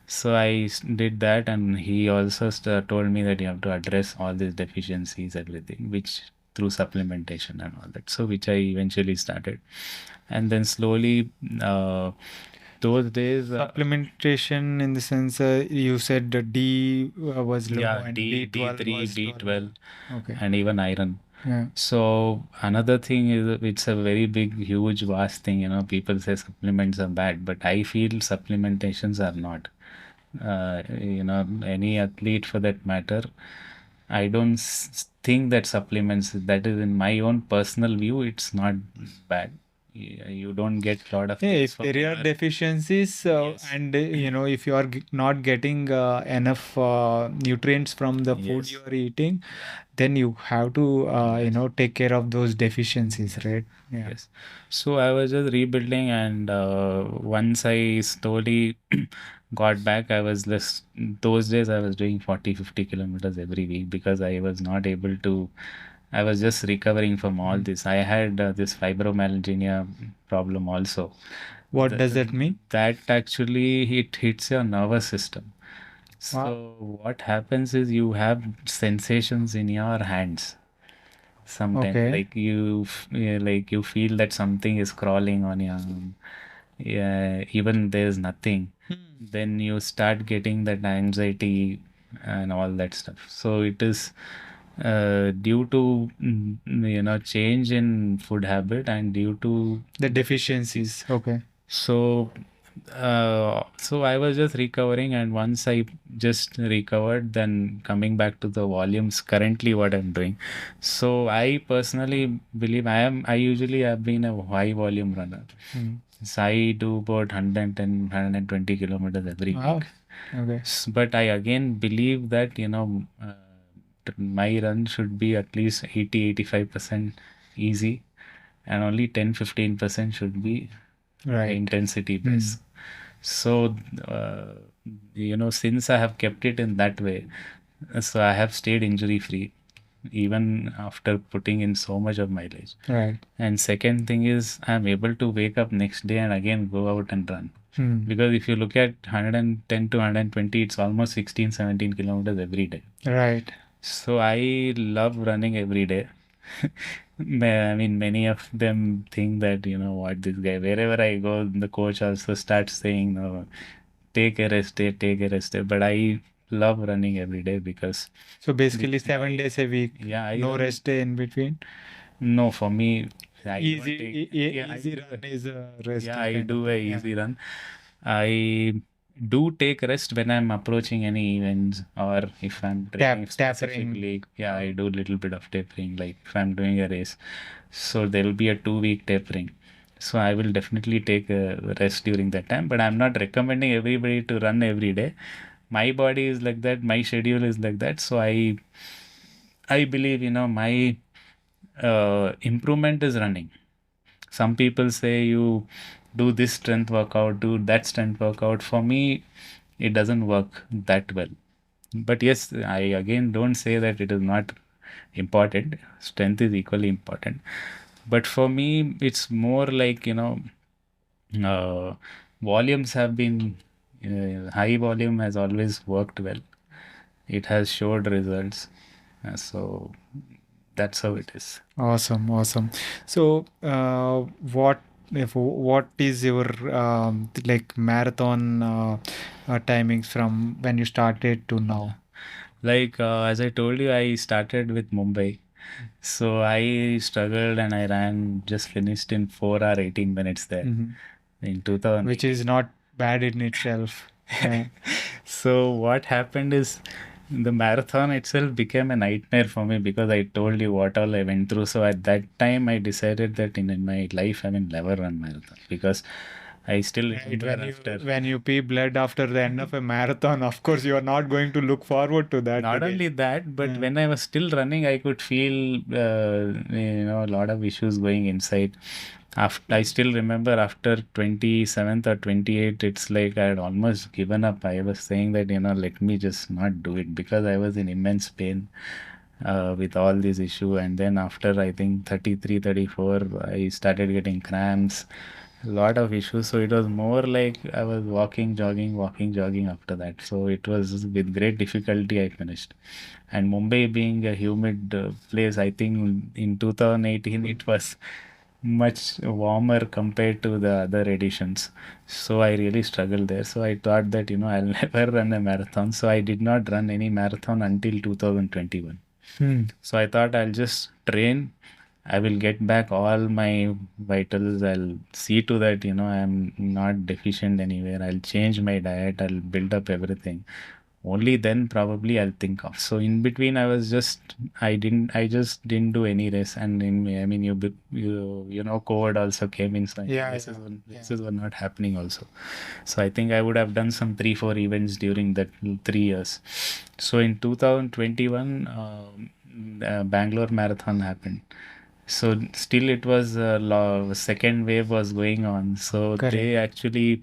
So I did that, and he also told me that you have to address all these deficiencies, everything, which through supplementation and all that. So which I eventually started, and then slowly, those days, Supplementation in the sense you said the D was low yeah, and D, B12 D3, was normal. B12, Okay. and even iron. Yeah. So another thing is it's a very big, huge, vast thing. People say supplements are bad, but I feel supplementations are not. Any athlete for that matter, I don't think that supplements, that is in my own personal view, it's not bad. You don't get a lot of Yeah, things if from there are your, deficiencies yes, and if you are not getting enough nutrients from the food you yes, are eating, yeah, then you have to yes. take care of those deficiencies, right? Yeah. Yes. So I was just rebuilding, and once I slowly got back, I was less, those days I was doing 40, 50 kilometers every week because I was not able to, I was just recovering from all Mm. this. I had this fibromyalgia problem also. What The, does that mean? that actually it hits your nervous system. Wow. So what happens is you have sensations in your hands sometimes, Okay. like yeah, like you feel that something is crawling on your yeah, even there's nothing, Hmm. then you start getting that anxiety and all that stuff. So it is due to change in food habit and due to The deficiencies. deficiencies. Okay. So I was just recovering, and once I just recovered, then coming back to the volumes, currently what I'm doing. So I personally believe I usually have been a high volume runner. Hmm. So I do about 110, 120 kilometers every Wow. week. Okay. But I again believe that, my run should be at least 80-85% easy, and only 10-15% should be Right. intensity Hmm. base. So, since I have kept it in that way, so I have stayed injury free even after putting in so much of mileage. Right. And second thing is I'm able to wake up next day and again go out and run. Hmm. Because if you look at 110 to 120, it's almost 16, 17 kilometers every day. Right. So I love running every day. I mean, many of them think that, what this guy, wherever I go, the coach also starts saying, no, take a rest day, take a rest day. But I love running every day because So basically with 7 days a week, yeah, I no run, rest day in between. no, for me, I Easy, don't take, yeah, I easy do, run is a rest yeah, day I kind of do a thing. Yeah. easy run. I do take rest when I'm approaching any events or if I'm training Tapering. specifically. Yeah, I do a little bit of tapering, like if I'm doing a race. So there will be a 2 week tapering. So I will definitely take a rest during that time, but I'm not recommending everybody to run every day. My body is like that, my schedule is like that. So I believe, my improvement is running. Some people say you do this strength workout, do that strength workout. For me, it doesn't work that well. But yes, I again don't say that it is not important. Strength is equally important. But for me, it's more like, uh, volumes have been, high volume has always worked well. It has showed results. So that's how it is. Awesome, awesome. So, what is your like marathon timings from when you started to Yeah. now? Like, as I told you, I started with Mumbai. So I struggled and I ran, just finished in 4 hour 18 minutes there Mhm. in Which is 2018. not bad in itself. Yeah. So what happened is the marathon itself became a nightmare for me because I told you what all I went through. So at that time, I decided that in my life I will never run marathon because I still Right. remember after. When you pee blood after the end of a marathon, of course you are not going to look forward to that Not again. only that, but Yeah. when I was still running, I could feel a lot of issues going inside. After I still remember after 27th or 28th, it's like I had almost given up. I was saying that let me just not do it because I was in immense pain with all these issue. And then after I think 33, 34, I started getting cramps, a lot of issues. So it was more like I was walking, jogging after that. So it was with great difficulty I finished. And Mumbai being a humid place, I think in 2018 it was much warmer compared to the other editions. So I really struggled there. So I thought that, I'll never run a marathon. So I did not run any marathon until 2021. Hmm. So I thought I'll just train. I will get back all my vitals. I'll see to that, I'm not deficient anywhere. I'll change my diet. I'll build up everything. Only then probably I'll think of. So in between, I just didn't do any race. And I mean, COVID also came in. So Yeah, races were not happening also. So I think I would have done some 3-4 events during that 3 years. So in 2021, Bangalore Marathon happened. So still it was second wave was going on. So they correct. actually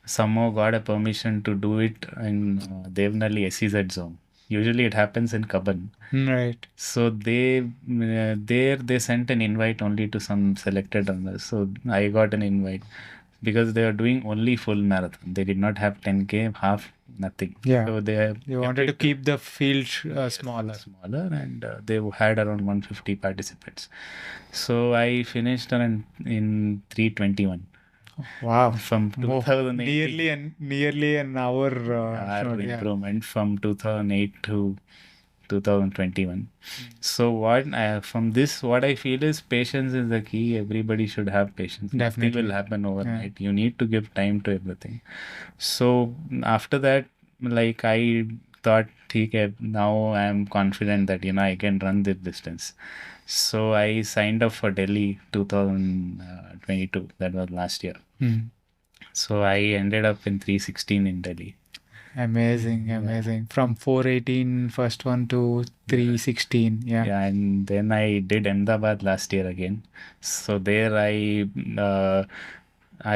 somehow got a permission to do it in Devnali SEZ zone. Usually it happens in Kaban. Right. So they sent an invite only to some selected runners. So I got an invite because they are doing only full marathon. They did not have 10K, half, nothing. Yeah. So they have You kept wanted to it keep the field yes, smaller. smaller, and they had around 150 participants. So I finished in 321 Wow. from More, 2018. nearly an hour Our short. Yeah. improvement from 2008 to 2021. So from this, what I feel is patience is the key. Everybody should have patience. Nothing will Definitely. happen Yeah. overnight. You need to give time to everything. So after that, like I thought, okay, now I am confident that I can run this distance. So I signed up for Delhi 2022. That was last year. Mm. So I ended up in 316 in Delhi. Amazing, Yeah. amazing. From 418 first one to 316. Yeah. Yeah, and then I did Ahmedabad last year again. So there I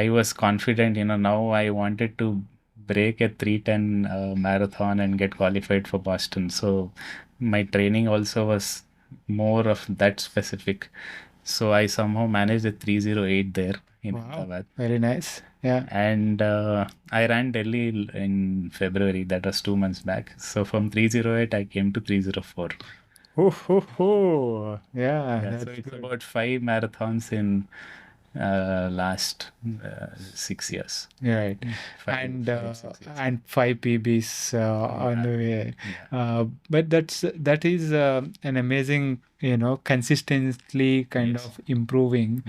was confident, now I wanted to break a 310 marathon and get qualified for Boston. So my training also was more of that specific. So I somehow managed a 308 there in Wow. Ahmedabad. Very nice. Yeah. And I ran Delhi in February. That was 2 months back. So from 308, I came to 304. Oh. Yeah, Yeah, that's so it's good. about 5 marathons in last 6 years. Right. Five, And 6 years. and 5 PBs on the way. Yeah. But that is an amazing, consistently kind Yes. of improving,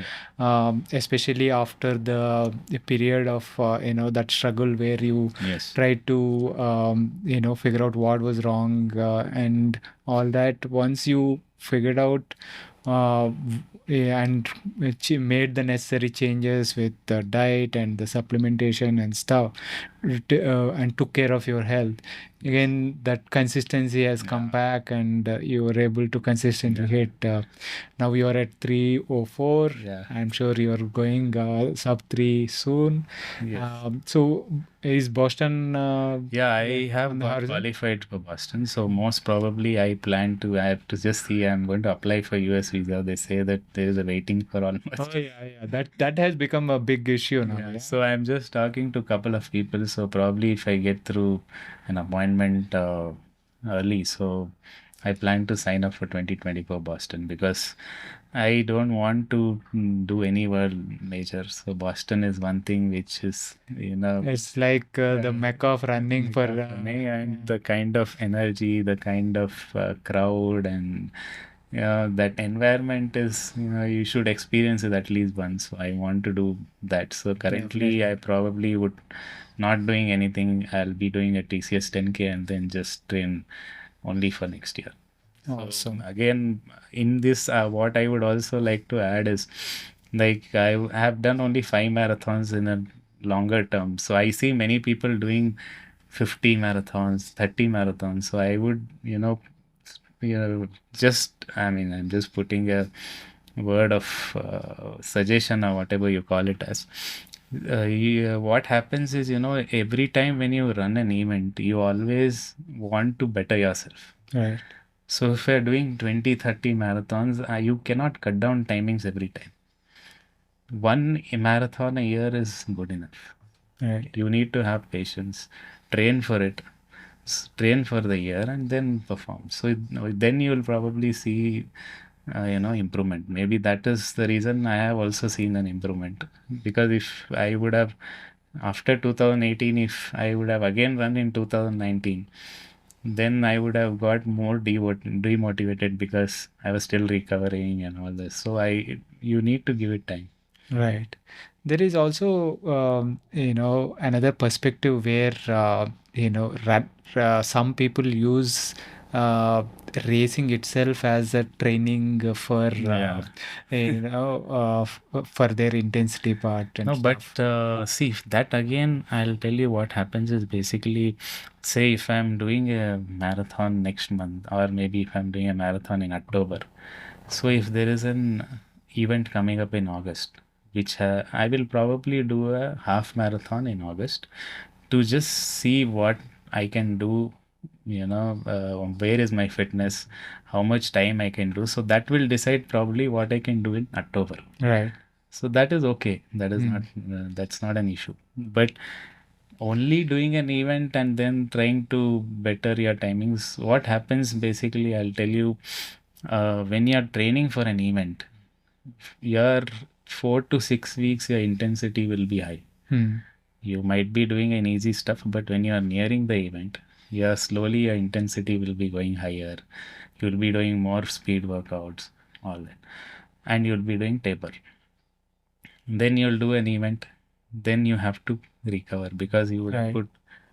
especially after the period of that struggle where you Yes. tried to figure out what was wrong and all that. Once you figured out and made the necessary changes with the diet and the supplementation and stuff, and took care of your health, again that consistency has come back, and you were able to consistently hit. Now you are at 304. Yeah. I'm sure you are going sub 3 soon. Yes. So is Boston Yeah, I have on the got horizon? qualified for Boston. So most probably I have to just see. I'm going to apply for US visa. They say that there is a waiting for almost. Oh yeah. That has become a big issue now. Yeah, Yeah. so I'm just talking to a couple of people. So probably if I get through an appointment early, so I plan to sign up for 2024 Boston because I don't want to do any world major. So Boston is one thing which is, It's like the mecca of running for me, and the kind of energy, the kind of crowd, and that environment is, you should experience it at least once. So I want to do that. So currently, I probably would not doing anything. I'll be doing a TCS 10K and then just train only for next year. Awesome. Again, in this, what I would also like to add is, like, I have done only 5 marathons in a longer term. So I see many people doing 50 marathons, 30 marathons. So I would, I'm just putting a word of suggestion or whatever you call it as. What happens is, every time when you run an event, you always want to better yourself. Right. So if you're doing 20, 30 marathons, you cannot cut down timings every time. One marathon a year is good enough. Right. You need to have patience, train for it, train for the year, and then perform. So then you will probably see, improvement. Maybe that is the reason I have also seen an improvement. Because if I would have, after 2018, if I would have again run in 2019, then I would have got more demotivated because I was still recovering and all this. So you need to give it time. Right. There is also, another perspective where, some people use uh, racing itself as a training for, Yeah. for their intensity part and No, but stuff. see, that again, I'll tell you what happens is basically, say, if I'm doing a marathon next month, or maybe if I'm doing a marathon in October. So if there is an event coming up in August, which I will probably do a half marathon in August to just see what I can do, where is my fitness, how much time I can do. So that will decide probably what I can do in October. Right. So that is okay. That is not Mm. that's not an issue. But only doing an event and then trying to better your timings. What happens basically, I'll tell you, when you're training for an event, your 4 to 6 weeks, your intensity will be high. Mm. You might be doing an easy stuff, but when you are nearing the event, your intensity will be going higher. You'll be doing more speed workouts, all that, and you'll be doing taper. Then you'll do an event, then you have to recover because you would Right. put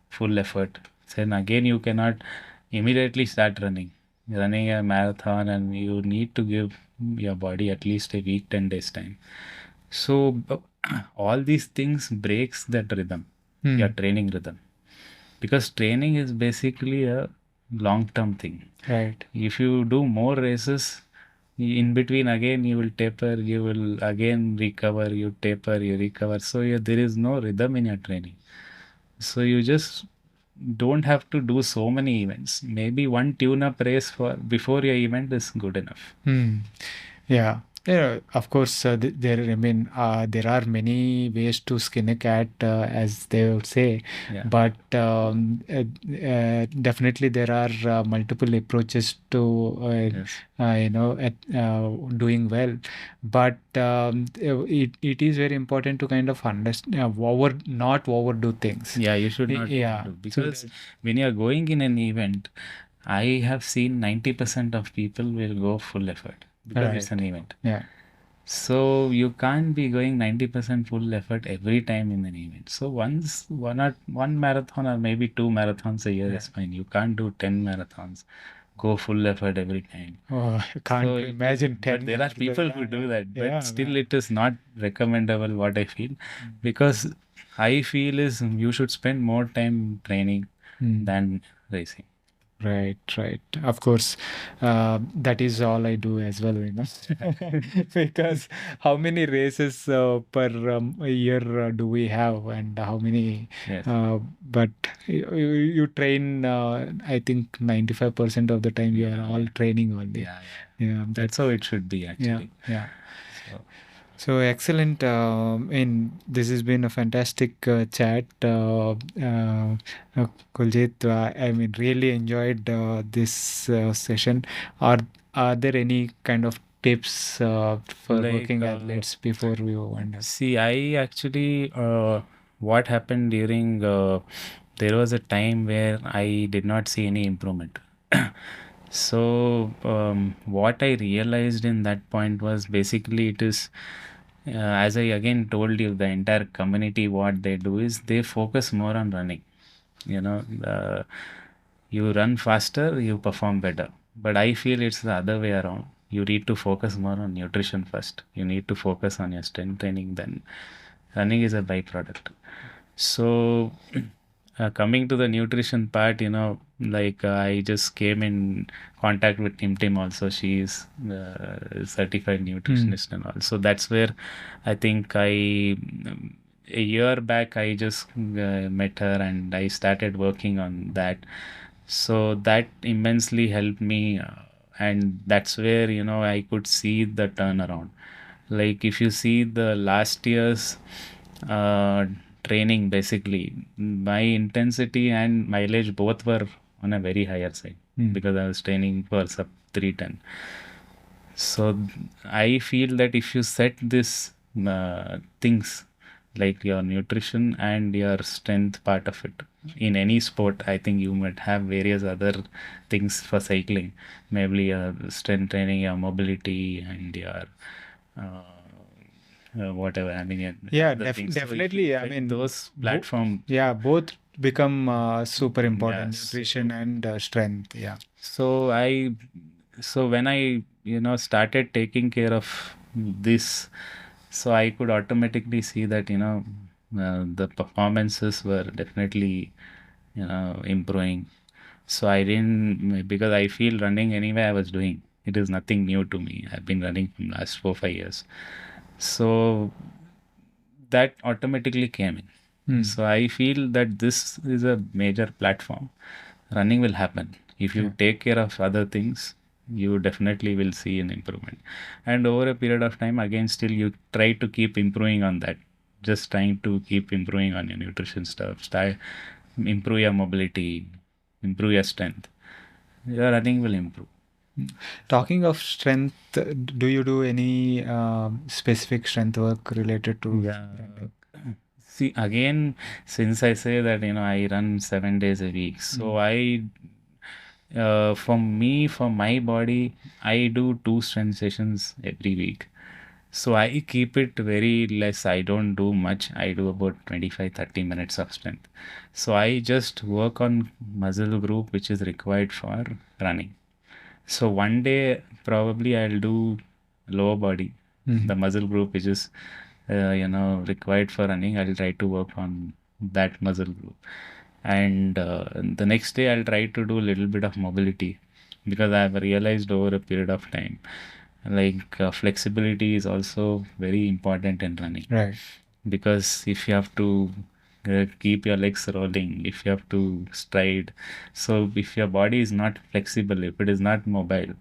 full effort. Then again, you cannot immediately start running. Running a marathon, and you need to give your body at least a week, 10 days time. So all these things breaks that rhythm, your Mm. training rhythm, because training is basically a long term thing. Right. If you do more races, in between again you will taper, you will again recover, you taper, you recover. So there is no rhythm in your training. So you just don't have to do so many events. Maybe one tune-up race for before your event is good enough. Hmm. Yeah. Yeah, of course, there are many ways to skin a cat, as they would say, Yeah. but definitely there are multiple approaches to, Yes. doing well. But it is very important to kind of understand, not overdo things. Yeah, you should not Yeah. do, So because when you are going in an event, I have seen 90% of people will go full effort because it's an right. event. Yeah. So you can't be going 90% full effort every time in an event. So one marathon or maybe 2 marathons a year Yeah. is fine. You can't do 10 marathons, go full effort every time. Oh, I can't So imagine but 10 there are marathons. people Yeah, who do yeah. that, but Yeah, still man. it is not recommendable, what I feel, Mm. because I feel is you should spend more time training Mm. than racing. Right, right. Of course, that is all I do as well. Because how many races per a year do we have, and how many? Yes. But you train. I think 95% of the time you are Yeah. all training only. Yeah, yeah. Yeah, That's how it should be yeah, actually. yeah. So, So excellent. And this has been a fantastic chat, Kuljeet. I mean, really enjoyed this session. Are are there any kind of tips for like, working athletes before we wind up? see, I actually, what happened during, there was a time where I did not see any improvement. So, what I realized in that point was basically it is, as I again told you, the entire community, what they do is they focus more on running. You know, you run faster, you perform better. But I feel it's the other way around. You need to focus more on nutrition first. You need to focus on your strength training, then running is a byproduct. So, coming to the nutrition part, like I just came in contact with Tim also. She's certified nutritionist and all. So that's where I think a year back, I just met her and I started working on that. So that immensely helped me. And that's where, I could see the turnaround. Like if you see the last year's uh, training, basically, my intensity and mileage both were on a very higher side because I was training for sub 310. So I feel that if you set this things like your nutrition and your strength part of it, in any sport, I think you might have various other things for cycling. Maybe your strength training, your mobility, and your uh, whatever. I mean, Yeah, other things. So if you definitely. I get mean, those platform, yeah, both become super yeah. important, nutrition So and strength. Yeah. so I so when I started taking care of this, so I could automatically see that the performances were definitely improving. So I didn't, because I feel running anyway I was doing. It is nothing new to me. I've been running from last 4 5 years. So that automatically came in. Hmm. So I feel that this is a major platform. Running will happen. If Yeah. you take care of other things, you definitely will see an improvement. And over a period of time, again, still you try to keep improving on that. Just trying to keep improving on your nutrition stuff. Improve your mobility, improve your strength. Your running will improve. Talking of strength, do you do any specific strength work related to Yeah. running? See, again, since I say that, I run 7 days a week, so for me, for my body, I do two strength sessions every week. So I keep it very less. I don't do much. I do about 25 30 minutes of strength. So I just work on muscle group which is required for running. So one day probably I'll do lower body, Mhm. the muscle group which is required for running. I'll try to work on that muscle group, and the next day I'll try to do a little bit of mobility, because I've realized over a period of time, like flexibility is also very important in running, Right. because if you have to keep your legs rolling, if you have to stride, so if your body is not flexible, if it is not mobile,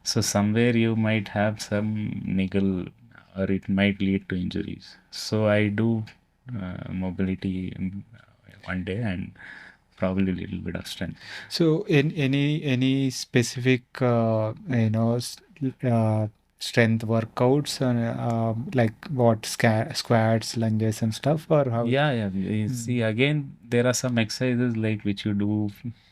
so somewhere you might have some niggle, or it might lead to injuries. So I do mobility one day, and probably a little bit of strength. So, in any specific strength workouts, like what squats, lunges, and stuff, or how? Yeah, yeah. You Mm. see, again, there are some exercises like which you do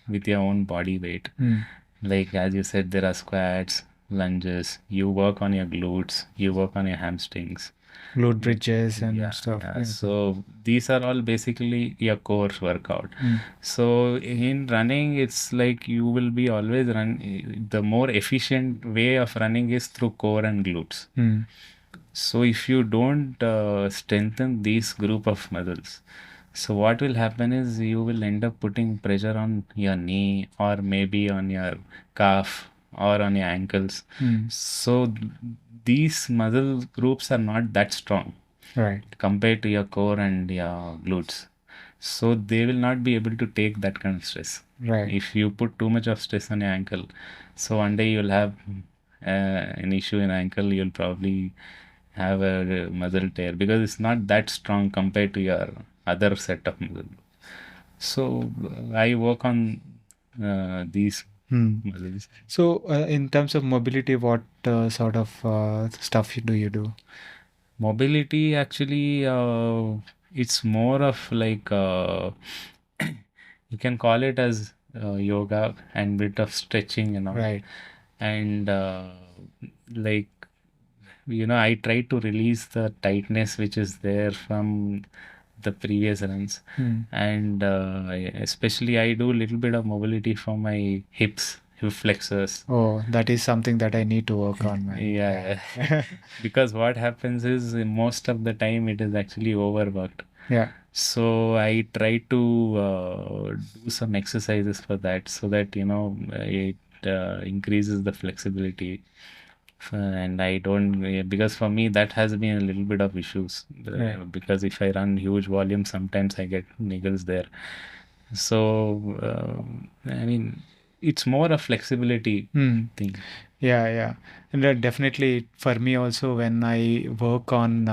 with your own body weight. Mm. Like as you said, there are squats, lunges. You work on your glutes. You work on your hamstrings. Glute You, bridges and yeah, stuff. yeah. Yeah. So these are all basically your core workout. Mm. So in running, it's like you will be always run. The more efficient way of running is through core and glutes. Mm. So if you don't strengthen these group of muscles, so what will happen is you will end up putting pressure on your knee, or maybe on your calf, or on your ankles. Mm. So these muscle groups are not that strong Right. compared to your core and your glutes. So they will not be able to take that kind of stress. Right. If you put too much of stress on your ankle, so one day you'll have an issue in ankle, you'll probably have a muscle tear, because it's not that strong compared to your other set of muscle. So I work on these Hmm. muscles. So, in terms of mobility, what sort of stuff do you do? Mobility, actually, it's more of like you can call it as yoga and bit of stretching and all. Right. And like, I try to release the tightness which is there from the previous runs. Hmm. And especially I do a little bit of mobility for my hips, hip flexors. Oh, that is something that I need to work on, man. Yeah, Yeah. because what happens is most of the time it is actually overworked. Yeah. So I try to do some exercises for that, so that it increases the flexibility. And I don't, because for me that has been a little bit of issues, Right. because if I run huge volume, sometimes I get niggles there. So I mean, it's more a flexibility Hmm. thing. Yeah, yeah. And definitely for me also, when I work on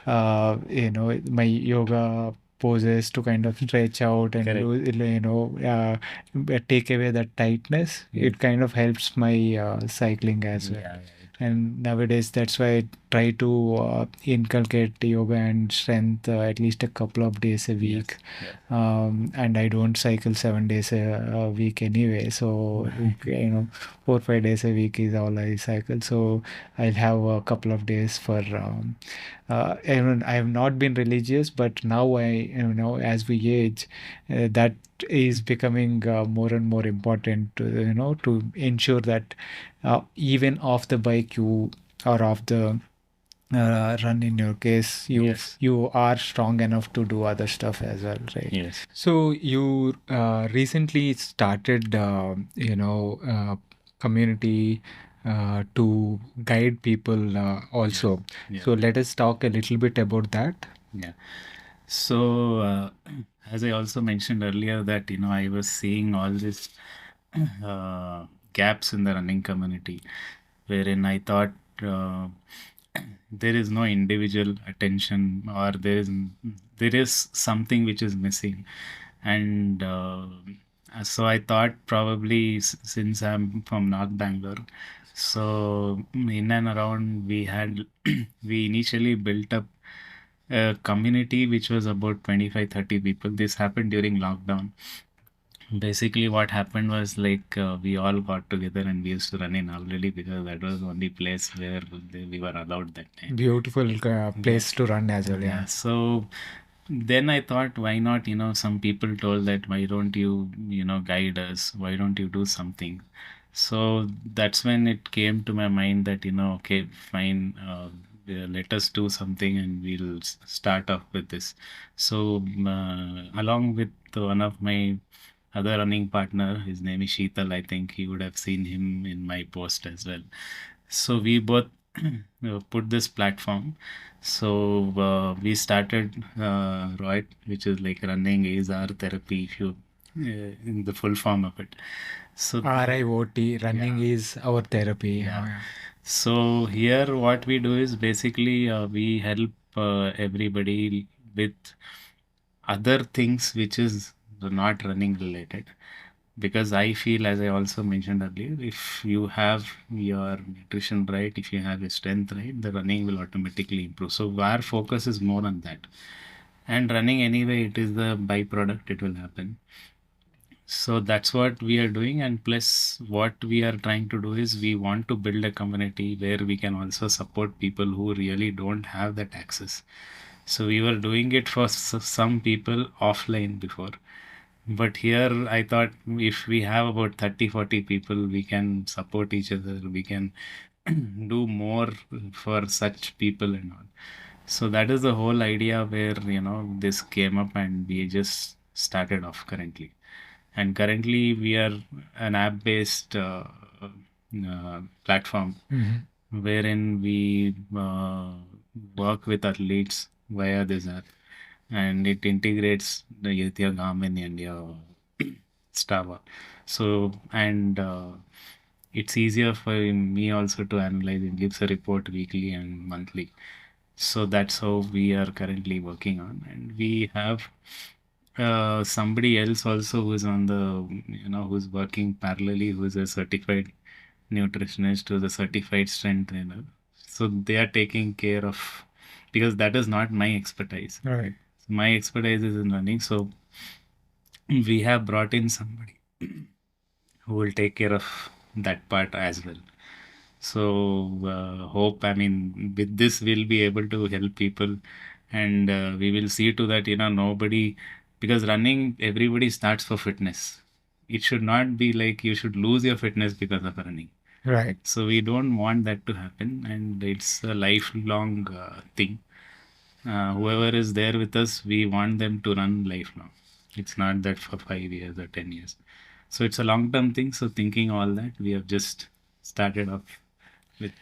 my yoga poses to kind of stretch out and Correct. lose, take away that tightness, Yeah. it kind of helps my cycling as well. Yeah, And nowadays, that's why try to inculcate yoga and strength at least a couple of days a Yes. week. Yeah. And I don't cycle 7 days a week anyway. So, you know, 4 5 days a week is all I cycle. So I'll have a couple of days for. I have not been religious, but now as we age, that is becoming more and more important. To ensure that even off the bike you or off the run in your case, Yes. you are strong enough to do other stuff as well, right? Yes. So you recently started, community to guide people also. Yeah. So let us talk a little bit about that. Yeah. So, as I also mentioned earlier, that I was seeing all these gaps in the running community, wherein I thought there is no individual attention, or there is something which is missing, and so I thought probably since I'm from North Bangalore, so in and around we had we initially built up a community which was about 25-30 people. This happened during lockdown. Basically, what happened was like we all got together and we used to run in Already because that was the only place where we were allowed that time. Beautiful place to run as well, Yeah. So then I thought, why not? Some people told that, why don't you, guide us? Why don't you do something? So that's when it came to my mind that, okay, fine, yeah, let us do something and we'll start off with this. So, along with one of my other running partner, his name is Sheetal, I think you would have seen him in my post as well. So we both put this platform. So we started RIOT, which is like running is our therapy, if you in the full form of it. So RIOT, running Yeah. is our therapy. Yeah. Yeah. So here what we do is basically we help everybody with other things which is not running related. Because I feel, as I also mentioned earlier, if you have your nutrition right, if you have your strength right, the running will automatically improve. So our focus is more on that. And running anyway, it is the byproduct, it will happen. So that's what we are doing. And plus, what we are trying to do is we want to build a community where we can also support people who really don't have that access. So we were doing it for some people offline before. But here I thought if we have about 30-40 people, we can support each other. We can do more for such people and all. So that is the whole idea where, this came up and we just started off currently. And currently we are an app-based platform wherein we work with athletes via this app, and it integrates the Yatya Garmin India Strava. So, and it's easier for me also to analyze. It gives a report weekly and monthly. So that's how we are currently working on. And we have somebody else also who's on the, who's working parallelly, who's a certified nutritionist, who's a certified strength trainer. So they are taking care of, because that is not my expertise. Right. My expertise is in running. So we have brought in somebody who will take care of that part as well. So hope, I mean, with this we'll be able to help people, and we will see to that, nobody, because running, everybody starts for fitness. It should not be like you should lose your fitness because of running. Right. So we don't want that to happen, and it's a lifelong thing. Whoever is there with us, we want them to run lifelong. It's not that for 5 years or 10 years. So it's a long-term thing. So thinking all that, we have just started off with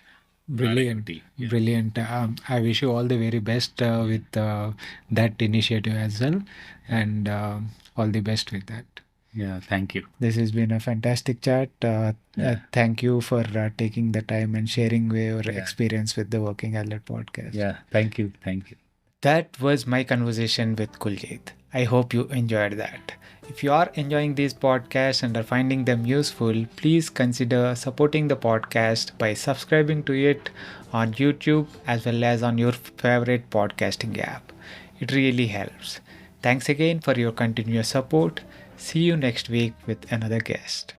Brilliant. RIOT. Yeah. Brilliant. I wish you all the very best with that initiative as well, and all the best with that. Yeah, thank you. This has been a fantastic chat. Thank you for taking the time and sharing your experience with the Working Athlete podcast. Yeah, thank you. Thank you. That was my conversation with Kuljeet. I hope you enjoyed that. If you are enjoying these podcasts and are finding them useful, please consider supporting the podcast by subscribing to it on YouTube as well as on your favorite podcasting app. It really helps. Thanks again for your continuous support. See you next week with another guest.